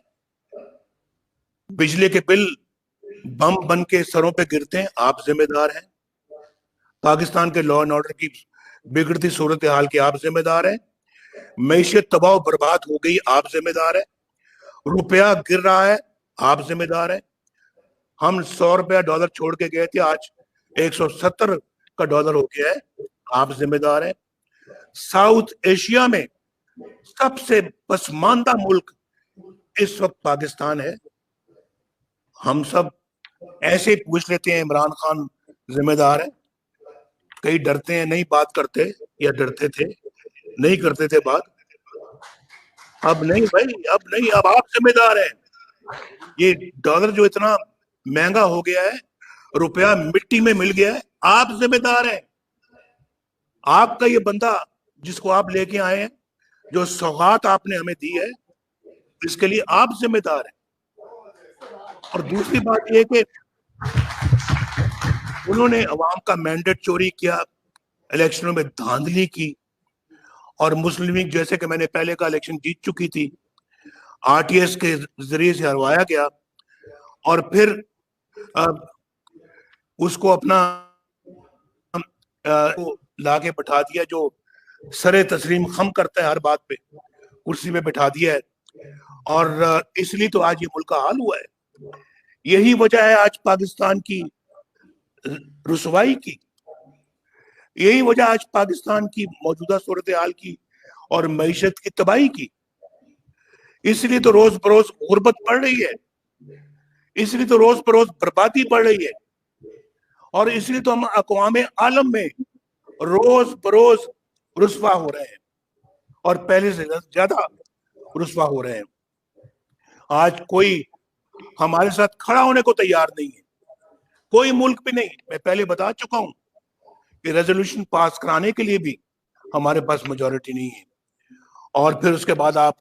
बिजली के बिल बम बन के सरों पे गिरते हैं, आप जिम्मेदार हैं। पाकिस्तान के लॉ एंड ऑर्डर की बिगड़ती सूरत हाल के आप जिम्मेदार हैं। मैशियत तबाह बर्बाद हो गई, आप जिम्मेदार हैं। रुपया गिर रहा है, आप जिम्मेदार हैं। हम 100 रुपया डॉलर छोड़ के गए थे, आज 170 का डॉलर हो गया है, आप जिम्मेदार हैं। साउथ एशिया में सबसे पसमानदा मुल्क इस वक्त पाकिस्तान है। हम सब ऐसे पूछ लेते हैं इमरान खान जिम्मेदार है, कई डरते हैं, नहीं बात करते, या डरते थे नहीं करते थे बात। अब नहीं भाई, अब नहीं, अब आप जिम्मेदार हैं। ये डॉलर जो इतना महंगा हो गया है, रुपया मिट्टी में मिल गया है, आप जिम्मेदार हैं। आपका ये बंदा जिसको आप लेके आए हैं, जो सौगात आपने हमें दी है, इसके लिए आप जिम्मेदार हैं। और दूसरी बात यह कि उन्होंने अवाम का मैंडेट चोरी किया, इलेक्शनों में धांधली की, और मुस्लिम लीग जैसे कि मैंने पहले का इलेक्शन जीत चुकी थी, आरटीएस के जरिए से हरवाया गया, और फिर उसको अपना लाके बैठा दिया, जो सरे तस्लीम खम करता है हर बात पे, कुर्सी में बैठा दिया है। और इसलिए तो आज ये मुल्क का हाल हुआ है। यही वजह है आज पाकिस्तान की रुसवाई की, यही वजह आज पाकिस्तान की मौजूदा सूरत हाल की और मईशत की तबाही की। इसलिए तो रोज बरोज गुर्बत बढ़ रही है, इसलिए तो रोज बरोज बर्बादी बढ़ रही है, और इसलिए तो हम अक़वाम आलम में रोज बरोज रुसवा हो रहे हैं, और पहले से ज्यादा रुसवा हो रहे हैं। आज कोई हमारे साथ खड़ा होने को तैयार नहीं है, कोई मुल्क भी नहीं। मैं पहले बता चुका हूं कि रेजोल्यूशन पास कराने के लिए भी हमारे पास मेजॉरिटी नहीं है, और फिर उसके बाद आप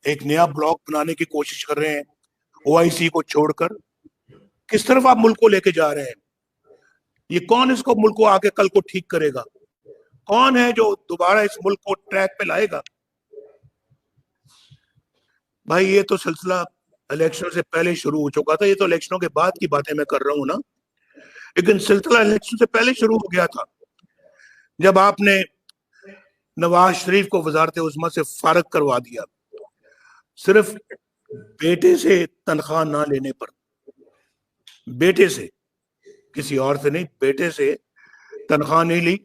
एक नया ब्लॉक बनाने की कोशिश कर रहे हैं ओआईसी को छोड़कर। किस तरफ आप मुल्क को लेके जा रहे हैं? ये कौन इसको मुल्क को आके कल को ठीक करेगा? कौन है जो दोबारा इस मुल्क को ट्रैक पे लाएगा? भाई ये तो सिलसिला इलेक्शन से पहले शुरू हो चुका था, ये तो इलेक्शनों के बाद की बातें मैं कर रहा हूं ना, लेकिन सिलसिला इलेक्शन से पहले शुरू हो गया था, जब आपने नवाज शरीफ को वजारत उज़्मा से फारग करवा दिया, सिर्फ बेटे से तनख्वाह ना लेने पर। बेटे से, किसी और से नहीं, बेटे से तनख्वाह नहीं ली,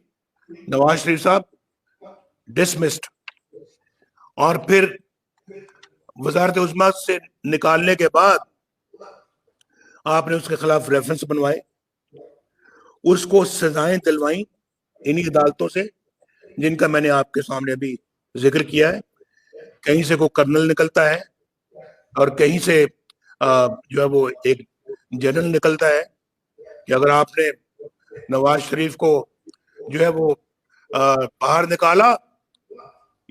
नवाज शरीफ साहब डिसमिस्ड। और फिर वजारत उज़्मा से निकालने के बाद आपने उसके खिलाफ रेफरेंस बनवाए, उसको सजाएं दिलवाई इन्हीं अदालतों से जिनका मैंने आपके सामने अभी जिक्र किया है। कहीं से को कर्नल निकलता है, और कहीं से जो है वो एक जनरल निकलता है कि अगर आपने नवाज शरीफ को जो है वो बाहर निकाला,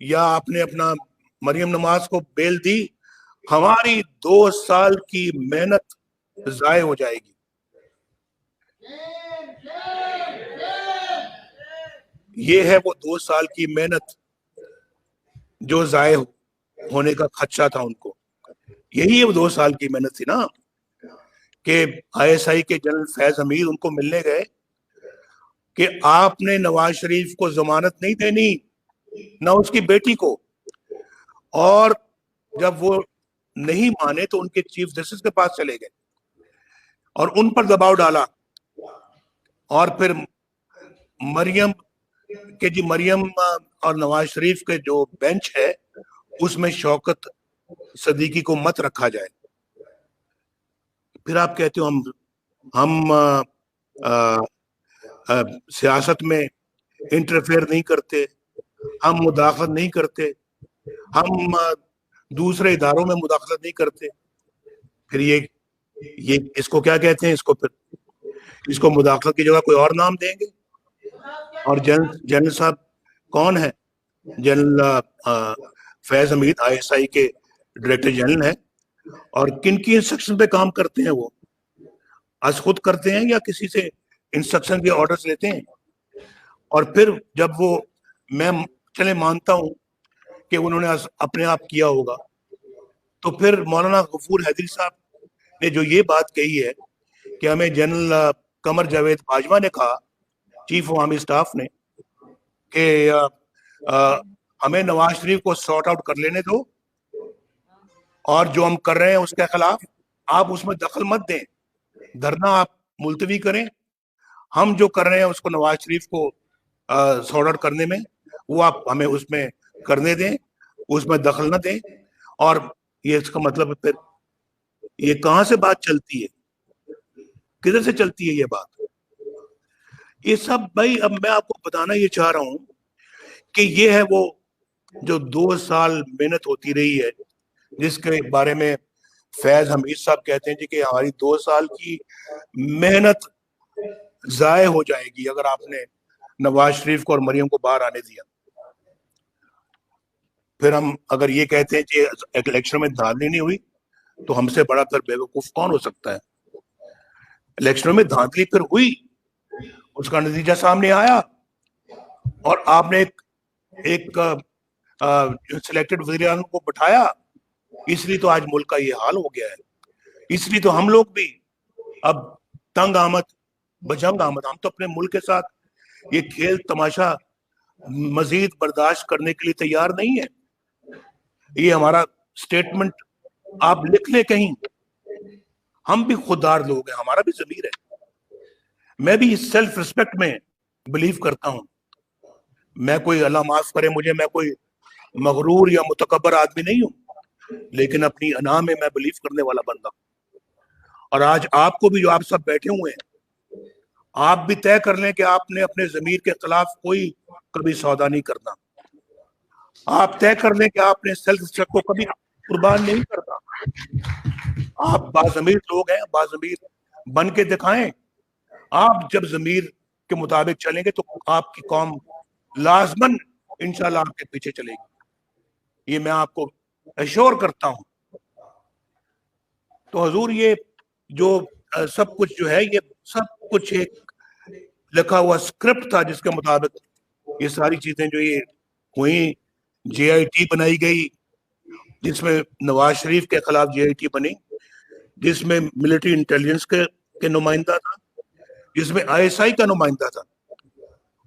या आपने अपना मरियम नवाज को बेल दी, हमारी 2 साल की मेहनत जाये हो जाएगी। ये है वो 2 साल की मेहनत जो जाये होने का खदशा था उनको। यही वो 2 साल की मेहनत थी ना, कि आईएसआई के जनरल फैज हमीद उनको मिलने गए कि आपने नवाज शरीफ को जमानत नहीं देनी, ना उसकी बेटी को, और जब वो नहीं माने तो उनके चीफ जस्टिस के पास चले गए और उन पर दबाव डाला। और फिर मरियम और नवाज शरीफ के जो बेंच है उसमें शौकत सदीकी को मत रखा जाए। फिर आप कहते हो हम सियासत में इंटरफेयर नहीं करते, हम मुदाखलत नहीं करते, हम दूसरे इदारों में मुदाखलत नहीं करते। फिर ये इसको क्या कहते हैं? इसको मुदाखलत की जगह कोई और नाम देंगे। और जनरल साहब कौन है? जनरल फैज हमीद आईएसआई के डायरेक्टर जनरल है, और किन की इंस्ट्रक्शन पे काम करते हैं? वो आज खुद करते हैं या किसी से इंस्ट्रक्शन के ऑर्डर्स लेते हैं? और फिर जब वो, मैं चले मानता हूं कि उन्होंने अपने आप किया होगा, तो फिर मौलाना गफूर हैदरी साहब ने जो ये बात कही है कि हमें जनरल कमर जावेद बाजवा ने कहा, चीफ ऑफ आर्मी स्टाफ ने, कि हमें नवाज शरीफ को सॉर्ट आउट कर लेने दो, और जो हम कर रहे हैं उसके खिलाफ आप उसमें दखल मत दें, धरना आप मुलतवी करें, हम जो कर रहे हैं उसको नवाज शरीफ को सॉर्ट आउट करने में वो आप हमें उसमें करने दें, उसमें दखल न दें। और ये इसका मतलब फिर ये कहां से बात चलती है, किधर से चलती है ये बात? ये सब भाई, अब मैं आपको बताना ये चाह रहा हूं कि ये है वो जो 2 साल मेहनत होती रही है, जिसके बारे में फैज हमीद साहब कहते हैं जी कि हमारी 2 साल की मेहनत जाये हो जाएगी अगर आपने नवाज शरीफ को और मरियम को बाहर आने दिया। फिर हम अगर ये कहते हैं कि इलेक्शन में धांधली नहीं हुई, तो हमसे बड़ा फिर बेवकूफ कौन हो सकता है। इलेक्शन में धांधली फिर हुई, उसका नतीजा सामने आया, और आपने एक सिलेक्टेड वज़ीर आज़म को बिठाया, इसलिए तो आज मुल्क का ये हाल हो गया है। इसलिए तो हम लोग भी अब तंग आमद बजंग आमद, हम तो अपने मुल्क के साथ ये खेल तमाशा मजीद बर्दाश्त करने के लिए तैयार नहीं है। ये हमारा स्टेटमेंट आप लिख ले कहीं, हम भी खुददार लोग हैं, हमारा भी ज़मीर है। मैं भी सेल्फ रिस्पेक्ट में बिलीव करता हूं। मैं कोई, अल्लाह माफ करे मुझे, मैं कोई मगरूर या मुतकब्बर आदमी नहीं हूं, लेकिन अपनी अना में मैं बिलीव करने वाला बंदा। और आज आपको भी, जो आप सब बैठे हुए हैं, आप भी तय कर लें कि आपने अपने ज़मीर के खिलाफ कोई कभी सौदा नहीं करना। आप तय कर लें कि आपने सेल्फ रिस्पेक्ट को कभी कुर्बान नहीं करना। आप बाज़मीर लोग हैं, बाज़मीर बन के दिखाएं। आप जब ज़मीर के मुताबिक चलेंगे तो आपकी कौम लाजमन इंशाल्लाह आपके पीछे चलेगी, ये मैं आपको एश्योर करता हूं। तो हुजूर, ये जो सब कुछ जो है, ये सब कुछ एक लिखा हुआ स्क्रिप्ट था, जिसके मुताबिक ये सारी चीजें जो ये हुई, JIT बनाई गई, जिसमें नवाज शरीफ के खिलाफ JIT बनी, जिसमें मिलिट्री इंटेलिजेंस के नुमाइंदा था, जिसमें ISI का नुमाइंदा था,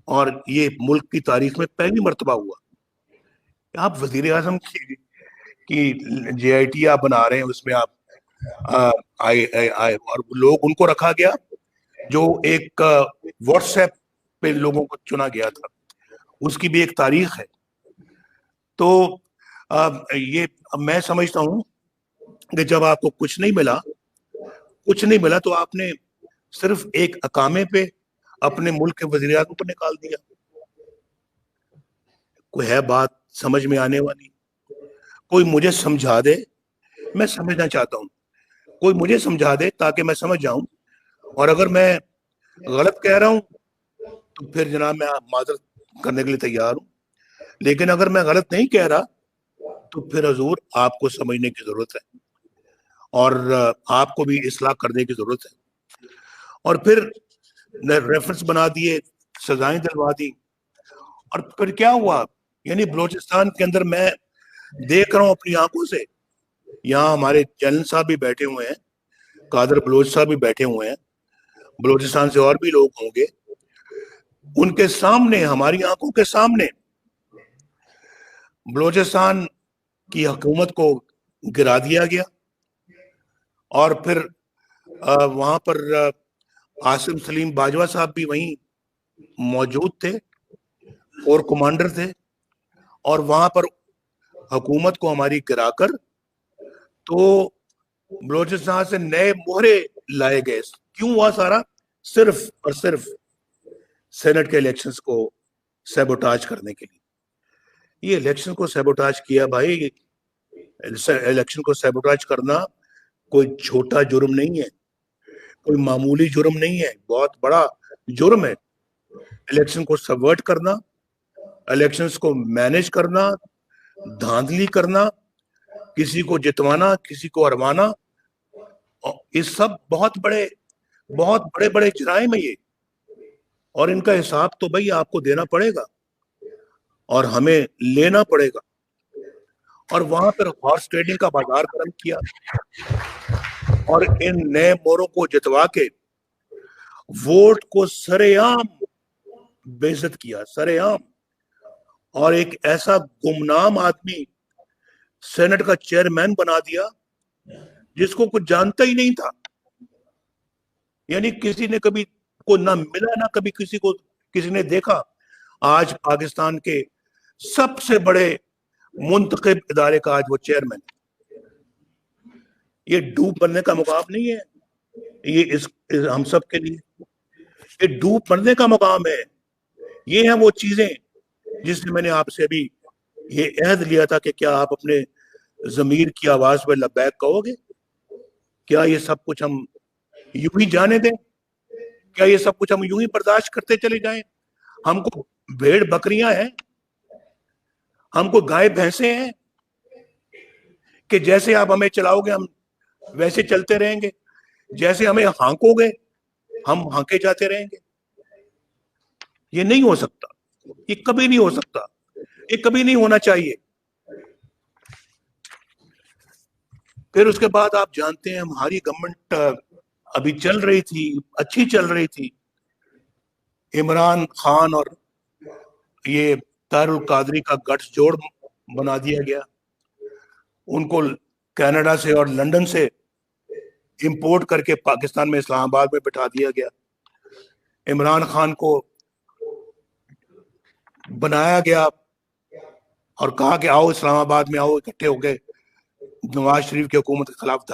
और ये मुल्क की तारीख में पहली मर्तबा हुआ। आप वजीर आजम की JIT आप बना रहे हैं, उसमें आप और लोग उनको रखा गया जो एक व्हाट्सएप पे लोगों को चुना गया था, उसकी भी एक तारीख है। तो ये मैं समझता हूं कि जब आपको कुछ नहीं मिला तो आपने सिर्फ एक अकामे पे अपने मुल्क के वज़ीर आज़म को निकाल दिया। कोई है बात समझ में आने वाली? कोई मुझे समझा दे, मैं समझना चाहता हूं। कोई मुझे समझा दे ताकि मैं समझ जाऊं, और अगर मैं गलत कह रहा हूं तो फिर जनाब मैं माजरत करने के लिए तैयार हूं, लेकिन अगर मैं गलत नहीं कह रहा तो फिर हुजूर आपको समझने की जरूरत है, और आपको भी इस्लाह करने की जरूरत है। और फिर रेफरेंस बना दिए, सजाएं दिलवा दी, और फिर क्या हुआ? यानी बलोचिस्तान के अंदर मैं देख रहा हूं अपनी आंखों से, यहाँ हमारे जनरल साहब भी बैठे हुए हैं, कादर बलोच साहब भी बैठे हुए हैं, बलोचिस्तान से और भी लोग होंगे, उनके सामने, हमारी आंखों के सामने बलोचिस्तान की हुकूमत को गिरा दिया गया। और फिर वहां पर आसिम सलीम बाजवा साहब भी वहीं मौजूद थे और कमांडर थे, और वहां पर हुकूमत को हमारी गिराकर तो बलोचिस्तान से नए मोहरे लाए गए। क्यों हुआ सारा? सिर्फ और सिर्फ सेनेट के इलेक्शंस को सैबोटाज करने के लिए। ये इलेक्शन को सैबोटाज किया भाई। इलेक्शन को सैबोटाज करना कोई छोटा जुर्म नहीं है, कोई मामूली जुर्म नहीं है, बहुत बड़ा जुर्म है। इलेक्शन को सबवर्ट करना, इलेक्शंस को मैनेज करना, धांधली करना, किसी को जितवाना, किसी को हरवाना, ये सब बहुत बड़े बड़े जराइम है ये, और इनका हिसाब तो भाई आपको देना पड़ेगा और हमें लेना पड़ेगा। और वहां पर हॉर्स ट्रेडिंग का बाजार गर्म किया, और इन नए मोरों को जितवा के वोट को सरेआम बेइज्जत किया, सरेआम। और एक ऐसा गुमनाम आदमी सेनेट का चेयरमैन बना दिया जिसको कुछ जानता ही नहीं था। यानी किसी ने कभी को ना मिला, ना कभी किसी ने देखा। आज पाकिस्तान के सबसे बड़े मुंतखब इदारे का आज वो चेयरमैन। ये डूब बनने का मुकाम नहीं है, ये इस हम सब के लिए ये डूब बनने का मुकाम है। ये है वो चीजें जिससे मैंने आपसे अभी ये अहद लिया था कि क्या आप अपने जमीर की आवाज में लब्बैक कहोगे? क्या ये सब कुछ हम यूं ही जाने दें? क्या ये सब कुछ हम यूं ही बर्दाश्त करते चले जाएं? हमको भेड़ बकरियां हैं, हमको गाय भैंसे हैं कि जैसे आप हमें चलाओगे हम वैसे चलते रहेंगे, जैसे हमें हांकोगे हम हांके जाते रहेंगे? ये नहीं हो सकता, ये कभी नहीं हो सकता, ये कभी नहीं होना चाहिए। फिर उसके बाद आप जानते हैं हमारी गवर्नमेंट अभी चल रही थी, अच्छी चल रही थी। इमरान खान और ये तारुल कादरी का गठजोड़ बना दिया गया, उनको कनाडा से और लंदन से इंपोर्ट करके पाकिस्तान में इस्लामाबाद में बिठा दिया गया। इमरान खान को बनाया गया और कहा कि आओ इस्लामाबाद में आओ, इकट्ठे हो गए नवाज शरीफ की हुकूमत के खिलाफ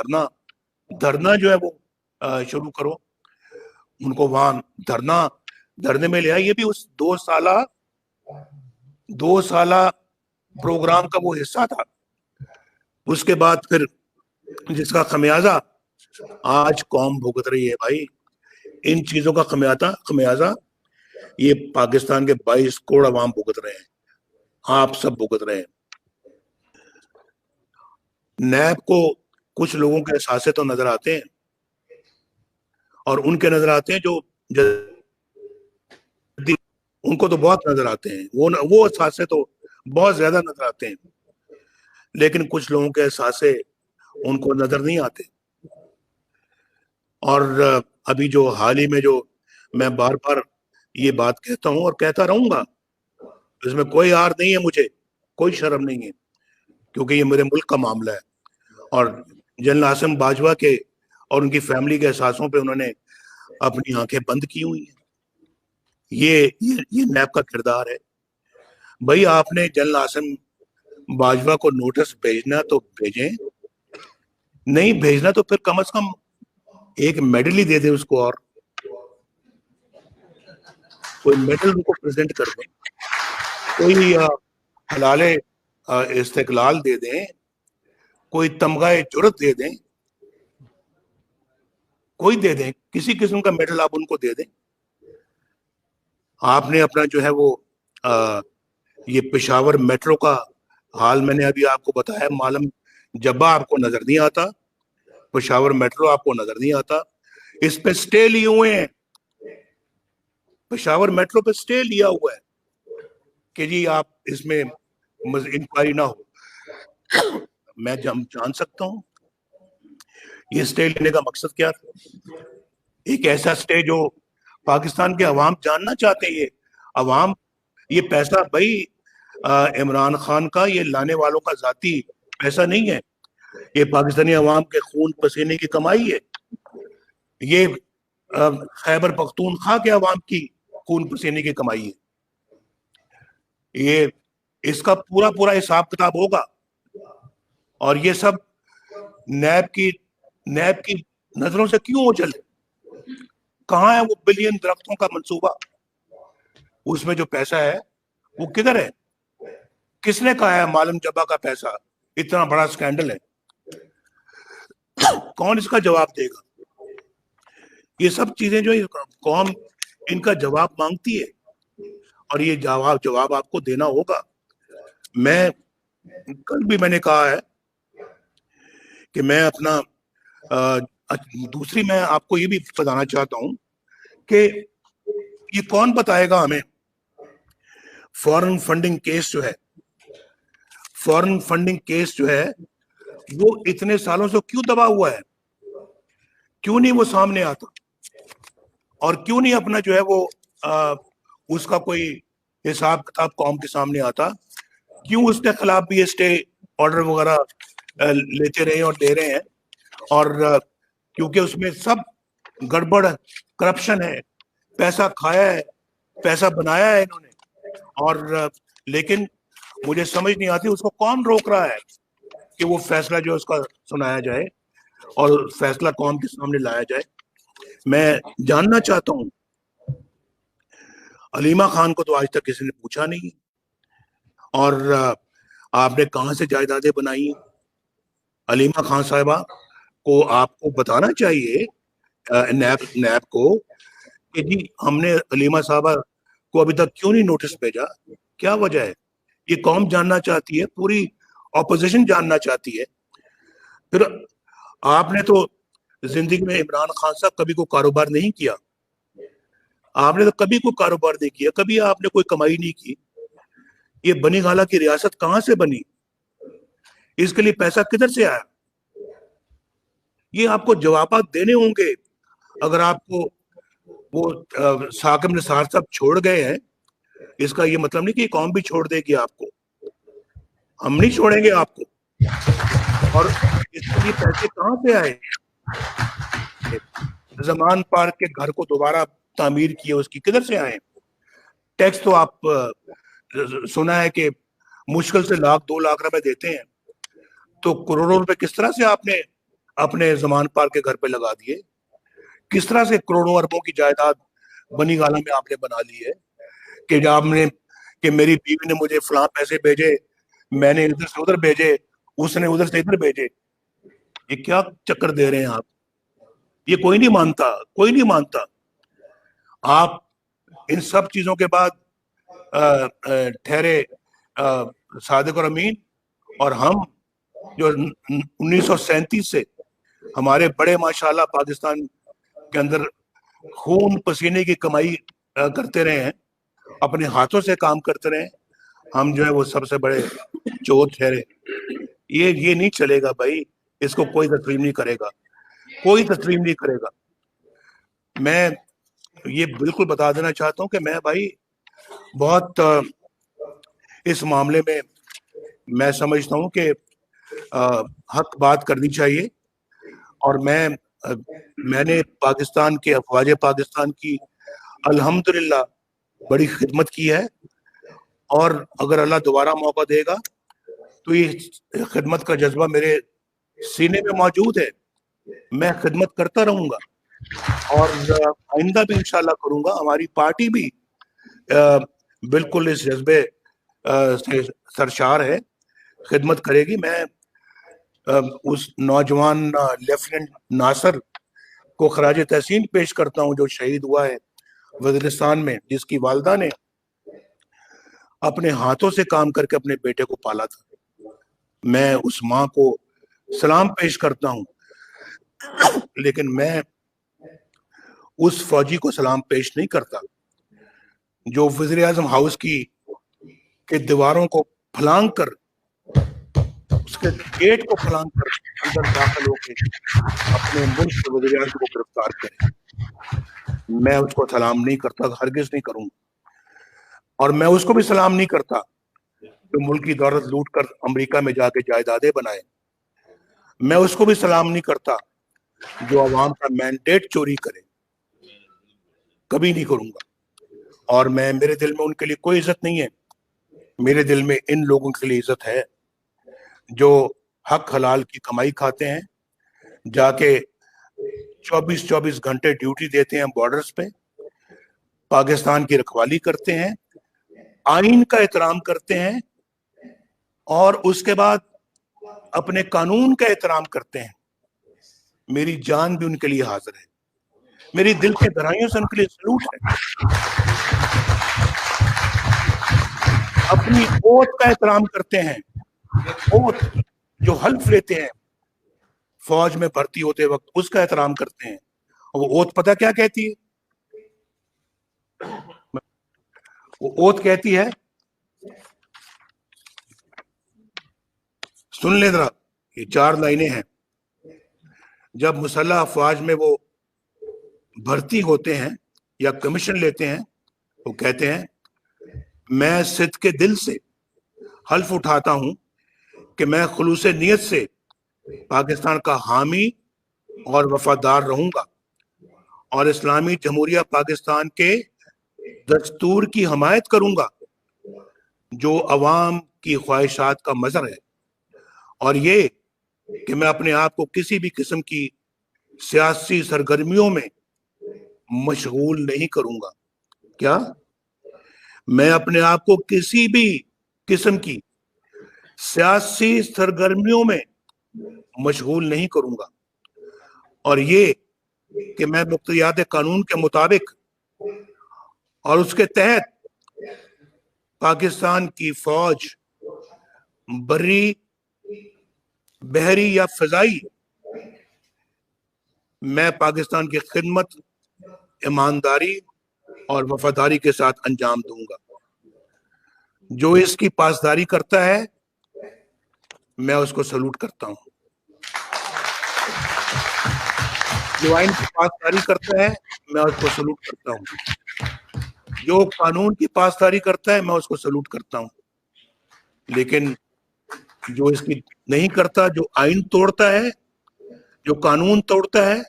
धरना जो है वो शुरू करो। उनको वहां धरने में ले आए। ये भी उस 2 साला प्रोग्राम का वो हिस्सा था। उसके बाद फिर जिसका खमियाजा आज कौम भुगत रही है भाई, इन चीजों का खमियाजा ये पाकिस्तान के 22 करोड़ अवाम भुगत रहे हैं, आप सब भुगत रहे हैं। नैब को कुछ लोगों के एहसासे तो नजर आते हैं और उनके नजर आते हैं जो उनको तो बहुत नजर आते हैं, वो एहसासे तो बहुत ज्यादा नजर आते हैं, लेकिन कुछ लोगों के एहसासे उनको नजर नहीं आते। और अभी जो हाल ही में जो मैं बार बार ये बात कहता हूं और कहता रहूंगा, इसमें कोई आर नहीं है, मुझे कोई शर्म नहीं है, क्योंकि ये मेरे मुल्क का मामला है और जनरल आसिम बाजवा के और उनकी फैमिली के एहसासों पे उन्होंने अपनी आंखें बंद की हुई हैं। ये नैब का किरदार है। भाई आपने जनरल आसिम बाजवा को नोटिस भेजना तो भेजें, नहीं भेजना तो फिर कम से कम एक मेडल ही दे दे उसको, और कोई मेडल उनको प्रेजेंट कर दें, कोई हलाले इस्तेकलाल दे दें, कोई तमगाए जुर्रत दे दें, कोई दे दें, किसी किस्म का मेडल आप उनको दे दें। आपने अपना जो है वो ये पेशावर मेट्रो का हाल मैंने अभी आपको बताया, मालम जब्बा आपको नजर नहीं आता, पेशावर मेट्रो आपको नजर नहीं आता। इस पे स्टे लिए हुए हैं, पेशावर मेट्रो पे स्टे लिया हुआ है कि जी आप इसमें इंक्वायरी ना हो। मैं जान सकता हूं ये स्टे लेने का मकसद क्या था। एक ऐसा स्टे जो पाकिस्तान के अवाम जानना चाहते हैं, ये अवाम, ये पैसा भाई इमरान खान का, ये लाने वालों का जाती पैसा नहीं है, ये पाकिस्तानी अवाम के खून पसीने की कमाई है, ये खैबर पख्तूनख्वा के अवाम की खून पसीने की कमाई है। ये इसका पूरा पूरा हिसाब किताब होगा और ये सब नैब की नजरों से क्यों ओझल है? कहाँ है वो बिलियन दरख्तों का मंसूबा? उसमें जो पैसा है वो किधर है? किसने कहा है मालम जब्बा का पैसा? इतना बड़ा स्कैंडल है, कौन इसका जवाब देगा? ये सब चीजें जो कौम इनका जवाब मांगती है और ये जवाब आपको देना होगा। मैं कल भी मैंने कहा है कि मैं अपना दूसरी मैं आपको ये भी बताना चाहता हूं कि ये कौन बताएगा हमें फॉरेन फंडिंग केस जो है वो इतने सालों से क्यों दबा हुआ है? क्यों नहीं वो सामने आता और क्यों नहीं अपना जो है वो उसका कोई हिसाब किताब कौम के सामने आता? क्यों उसके खिलाफ भी ये स्टे ऑर्डर वगैरह लेते रहे और दे रहे हैं? और क्योंकि उसमें सब गड़बड़ करप्शन है, पैसा खाया है, पैसा बनाया है इन्होंने, और लेकिन मुझे समझ नहीं आती उसको कौन रोक रहा है कि वो फैसला जो उसका सुनाया जाए और फैसला कौम के सामने लाया जाए। मैं जानना चाहता हूं, अलीमा खान को तो आज तक किसी ने पूछा नहीं, और आपने कहां से जायदादें बनाई? अलीमा खान साहिबा को आपको बताना चाहिए, नैब को, कि जी हमने अलीमा साहबा को अभी तक क्यों नहीं नोटिस भेजा, क्या वजह है? ये कौम जानना चाहती है, पूरी ऑपोजिशन जानना चाहती है। फिर आपने तो जिंदगी में इमरान खान साहब कभी कोई कारोबार नहीं किया, आपने तो कभी कोई कारोबार नहीं किया, कभी आपने कोई कमाई नहीं की। ये बनी गाला की रियासत कहां से बनी, इसके लिए पैसा किधर से आया, ये आपको जवाब देने होंगे। अगर आपको वो साकिब निसार साहब छोड़ गए हैं, इसका ये मतलब नहीं कि कौम भी छोड़ देगी आपको, हम नहीं छोड़ेंगे आपको। और इसके लिए पैसे कहां से आए, जमान पार्क के घर को दोबारा तामीर किए, उसकी किधर से आए। टैक्स तो आप सुना है कि मुश्किल से 1-2 लाख रुपए देते हैं, तो करोड़ों रुपए किस तरह से आपने अपने जमान पार्क के घर पे लगा दिए, किस तरह से करोड़ों अरबों की जायदाद बनी गाला में आपने बना ली है कि आपने कि मेरी बीवी ने मुझे फलां पैसे भेजे, मैंने इधर से उधर भेजे, उसने उधर से इधर भेजे। ये क्या चक्कर दे रहे हैं आप, ये कोई नहीं मानता, कोई नहीं मानता। आप इन सब चीजों के बाद ठहरे सादिक और अमीन, और हम जो 1937 से हमारे बड़े माशाल्लाह पाकिस्तान के अंदर खून पसीने की कमाई करते रहे हैं, अपने हाथों से काम करते रहे, हम जो है वो सबसे बड़े चोर ठहरे। ये नहीं चलेगा भाई, इसको कोई तस्लीम नहीं करेगा, कोई तस्लीम नहीं करेगा। मैं ये बिल्कुल बता देना चाहता हूं कि मैं भाई बहुत इस मामले में मैं समझता हूं कि हक बात करनी चाहिए। और मैंने पाकिस्तान के अफवाज पाकिस्तान की अल्हम्दुलिल्लाह बड़ी खिदमत की है, और अगर अल्लाह दोबारा मौका देगा तो ये खिदमत का जज्बा मेरे सीने में मौजूद है, मैं खिदमत करता रहूंगा और आइंदा भी इंशाल्लाह करूंगा। हमारी पार्टी भी बिल्कुल इस जज्बे से सरशार है, खिदमत करेगी। मैं उस नौजवान लेफ्टिनेंट नासिर को खराज तहसीन पेश करता हूं जो शहीद हुआ है वजीरिस्तान में, जिसकी वालदा ने अपने हाथों से काम करके अपने बेटे को पाला था। मैं उस माँ को सलाम पेश करता हूं, लेकिन मैं उस फौजी को सलाम पेश नहीं करता जो वज़ीर आज़म हाउस की के दीवारों को फलांग कर, उसके गेट को फलांग कर अंदर दाखिल होकर अपने मुल्क के वज़ीर आज़म को गिरफ्तार करे। मैं उसको सलाम नहीं करता, हरगिज नहीं करूंगा। और मैं उसको भी सलाम नहीं करता जो मुल्क की दौलत लूट कर अमेरिका में जाके जायदादें बनाए। मैं उसको भी सलाम नहीं करता जो अवाम का मैंडेट चोरी करे, कभी नहीं करूंगा। और मेरे दिल में उनके लिए कोई इज्जत नहीं है, मेरे दिल में इन लोगों के लिए इज्जत है जो हक हलाल की कमाई खाते हैं, जाके 24-24 घंटे ड्यूटी देते हैं बॉर्डर्स पे, पाकिस्तान की रखवाली करते हैं, आइन का एहतराम करते हैं, और उसके बाद अपने कानून का एहतराम करते हैं। मेरी जान भी उनके लिए हाजिर है, मेरी दिल के गहराइयों से उनके लिए सलूट है। अपनी ओत का एहतराम करते हैं, ओत जो हल्फ लेते हैं फौज में भर्ती होते वक्त, उसका एहतराम करते हैं। और वो ओत पता क्या कहती है, वो ओत कहती है, सुन ले जरा, ये 4 लाइनें हैं। जब मुसल्लह अफवाज में वो भर्ती होते हैं या कमीशन लेते हैं, वो कहते हैं, मैं सिद्ध के दिल से हल्फ उठाता हूं कि मैं खुलूस नियत से पाकिस्तान का हामी और वफादार रहूंगा और इस्लामी जमहूरिया पाकिस्तान के दस्तूर की हमायत करूंगा जो अवाम की ख्वाहिशात का मजहर है, और ये कि मैं अपने आप को किसी भी किस्म की सियासी सरगर्मियों में मशगूल नहीं करूंगा। क्या? मैं अपने आप को किसी भी किस्म की सियासी सरगर्मियों में मशगूल नहीं करूंगा, और ये कि मैं मुख्तरियात कानून के मुताबिक और उसके तहत पाकिस्तान की फौज बर्री, बहरी या फिजाई, मैं पाकिस्तान की खिदमत ईमानदारी और वफादारी के साथ अंजाम दूंगा। जो इसकी पासदारी करता है मैं उसको सलूट करता हूं। जो आइन की पासदारी करता है मैं उसको सलूट करता हूं। जो कानून की पासदारी करता है मैं उसको सलूट करता हूं। लेकिन जो इसकी नहीं करता, जो आइन तोड़ता है, जो कानून तोड़ता है,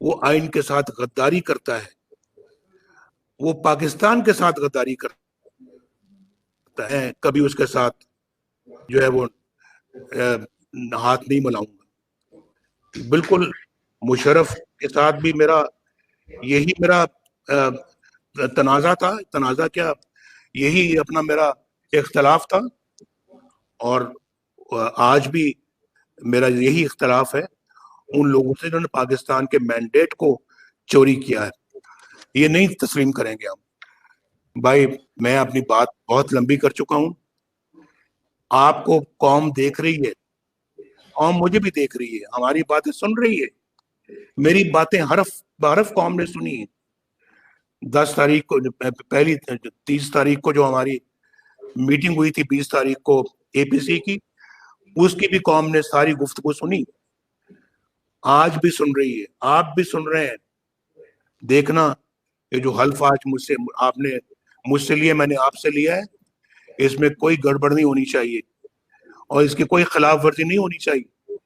वो आइन के साथ गद्दारी करता है, वो पाकिस्तान के साथ गद्दारी करता है। कभी उसके साथ जो है वो हाथ नहीं मिलाऊंगा। बिल्कुल मुशर्रफ के साथ भी यही मेरा तनाजा था, तनाजा क्या, यही अपना मेरा इख्तलाफ था, और आज भी मेरा यही इख्तलाफ है उन लोगों से जिन्होंने पाकिस्तान के मैंडेट को चोरी किया है। ये नहीं तस्लीम करेंगे हम। भाई, मैं अपनी बात बहुत लंबी कर चुका हूं। आपको कौम देख रही है, कौम मुझे भी देख रही है, हमारी बातें सुन रही है। मेरी बातें हरफ बहरफ कौम ने सुनी है। 10 तारीख को, पहली 30 तारीख को जो हमारी मीटिंग हुई थी, 20 तारीख को एपीसी की, उसकी भी कौम ने सारी गुफ्तगू सुनी, आज भी सुन रही है, आप भी सुन रहे हैं। देखना, ये जो हल्फ आज आपने मुझसे लिया, मैंने आपसे लिया है, इसमें कोई गड़बड़ नहीं होनी चाहिए और इसकी कोई खिलाफ वर्जी नहीं होनी चाहिए,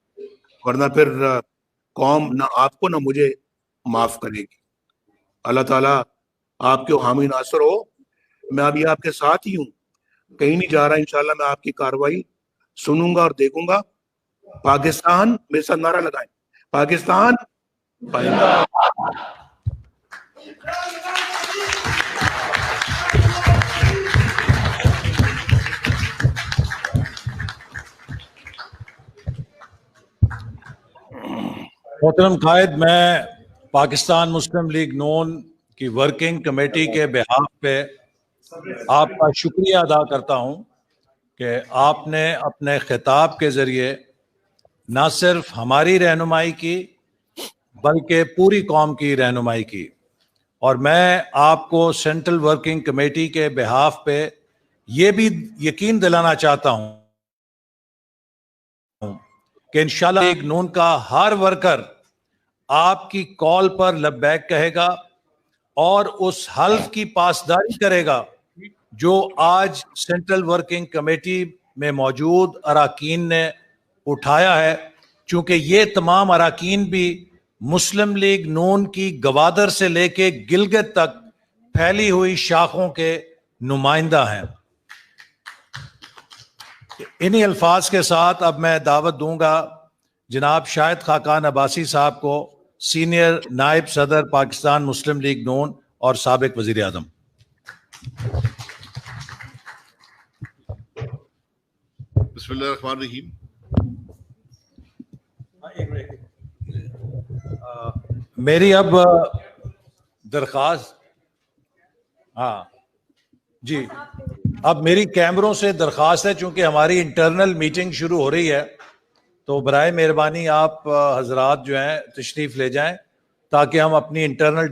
वरना फिर कौम ना आपको ना मुझे माफ करेगी। अल्लाह ताला आपके हामी नासर हो। मैं अभी आपके साथ ही हूँ, कहीं नहीं जा रहा। इंशाल्लाह मैं आपकी कार्रवाई सुनूंगा और देखूंगा। पाकिस्तान, मेरे साथ नारा लगाएं, पाकिस्तान जिंदाबाद। मोहतरम कायद, मैं पाकिस्तान मुस्लिम लीग नून की वर्किंग कमेटी के बिहाफ पे आपका शुक्रिया अदा करता हूं कि आपने अपने खिताब के ज़रिए न सिर्फ हमारी रहनुमाई की बल्कि पूरी कौम की रहनुमाई की। और मैं आपको सेंट्रल वर्किंग कमेटी के बिहाफ पे ये भी यकीन दिलाना चाहता हूं कि इंशाल्लाह लीग नून का हर वर्कर आपकी कॉल पर लब्बैक कहेगा और उस हल्फ की पासदारी करेगा जो आज सेंट्रल वर्किंग कमेटी में मौजूद अराकीन ने उठाया है। चूंकि ये तमाम अराकीन भी मुस्लिम लीग नून की गवादर से लेके गिलगित तक फैली हुई शाखों के नुमाइंदा हैं। इन्हीं अल्फाज के साथ अब मैं दावत दूंगा जनाब शाहिद खाकान अब्बासी साहब को, सीनियर नायब सदर पाकिस्तान मुस्लिम लीग नून और साबिक वजीर आजम। बिस्मिल्लाहिर्रहमानिर्रहीम। मेरी अब दरख्वास्त, हाँ जी, अब मेरी कैमरों से दरख्वास्त है, चूंकि हमारी इंटरनल मीटिंग शुरू हो रही है, तो बराए मेहरबानी आप हजरात जो हैं तशरीफ ले जाएं ताकि हम अपनी इंटरनल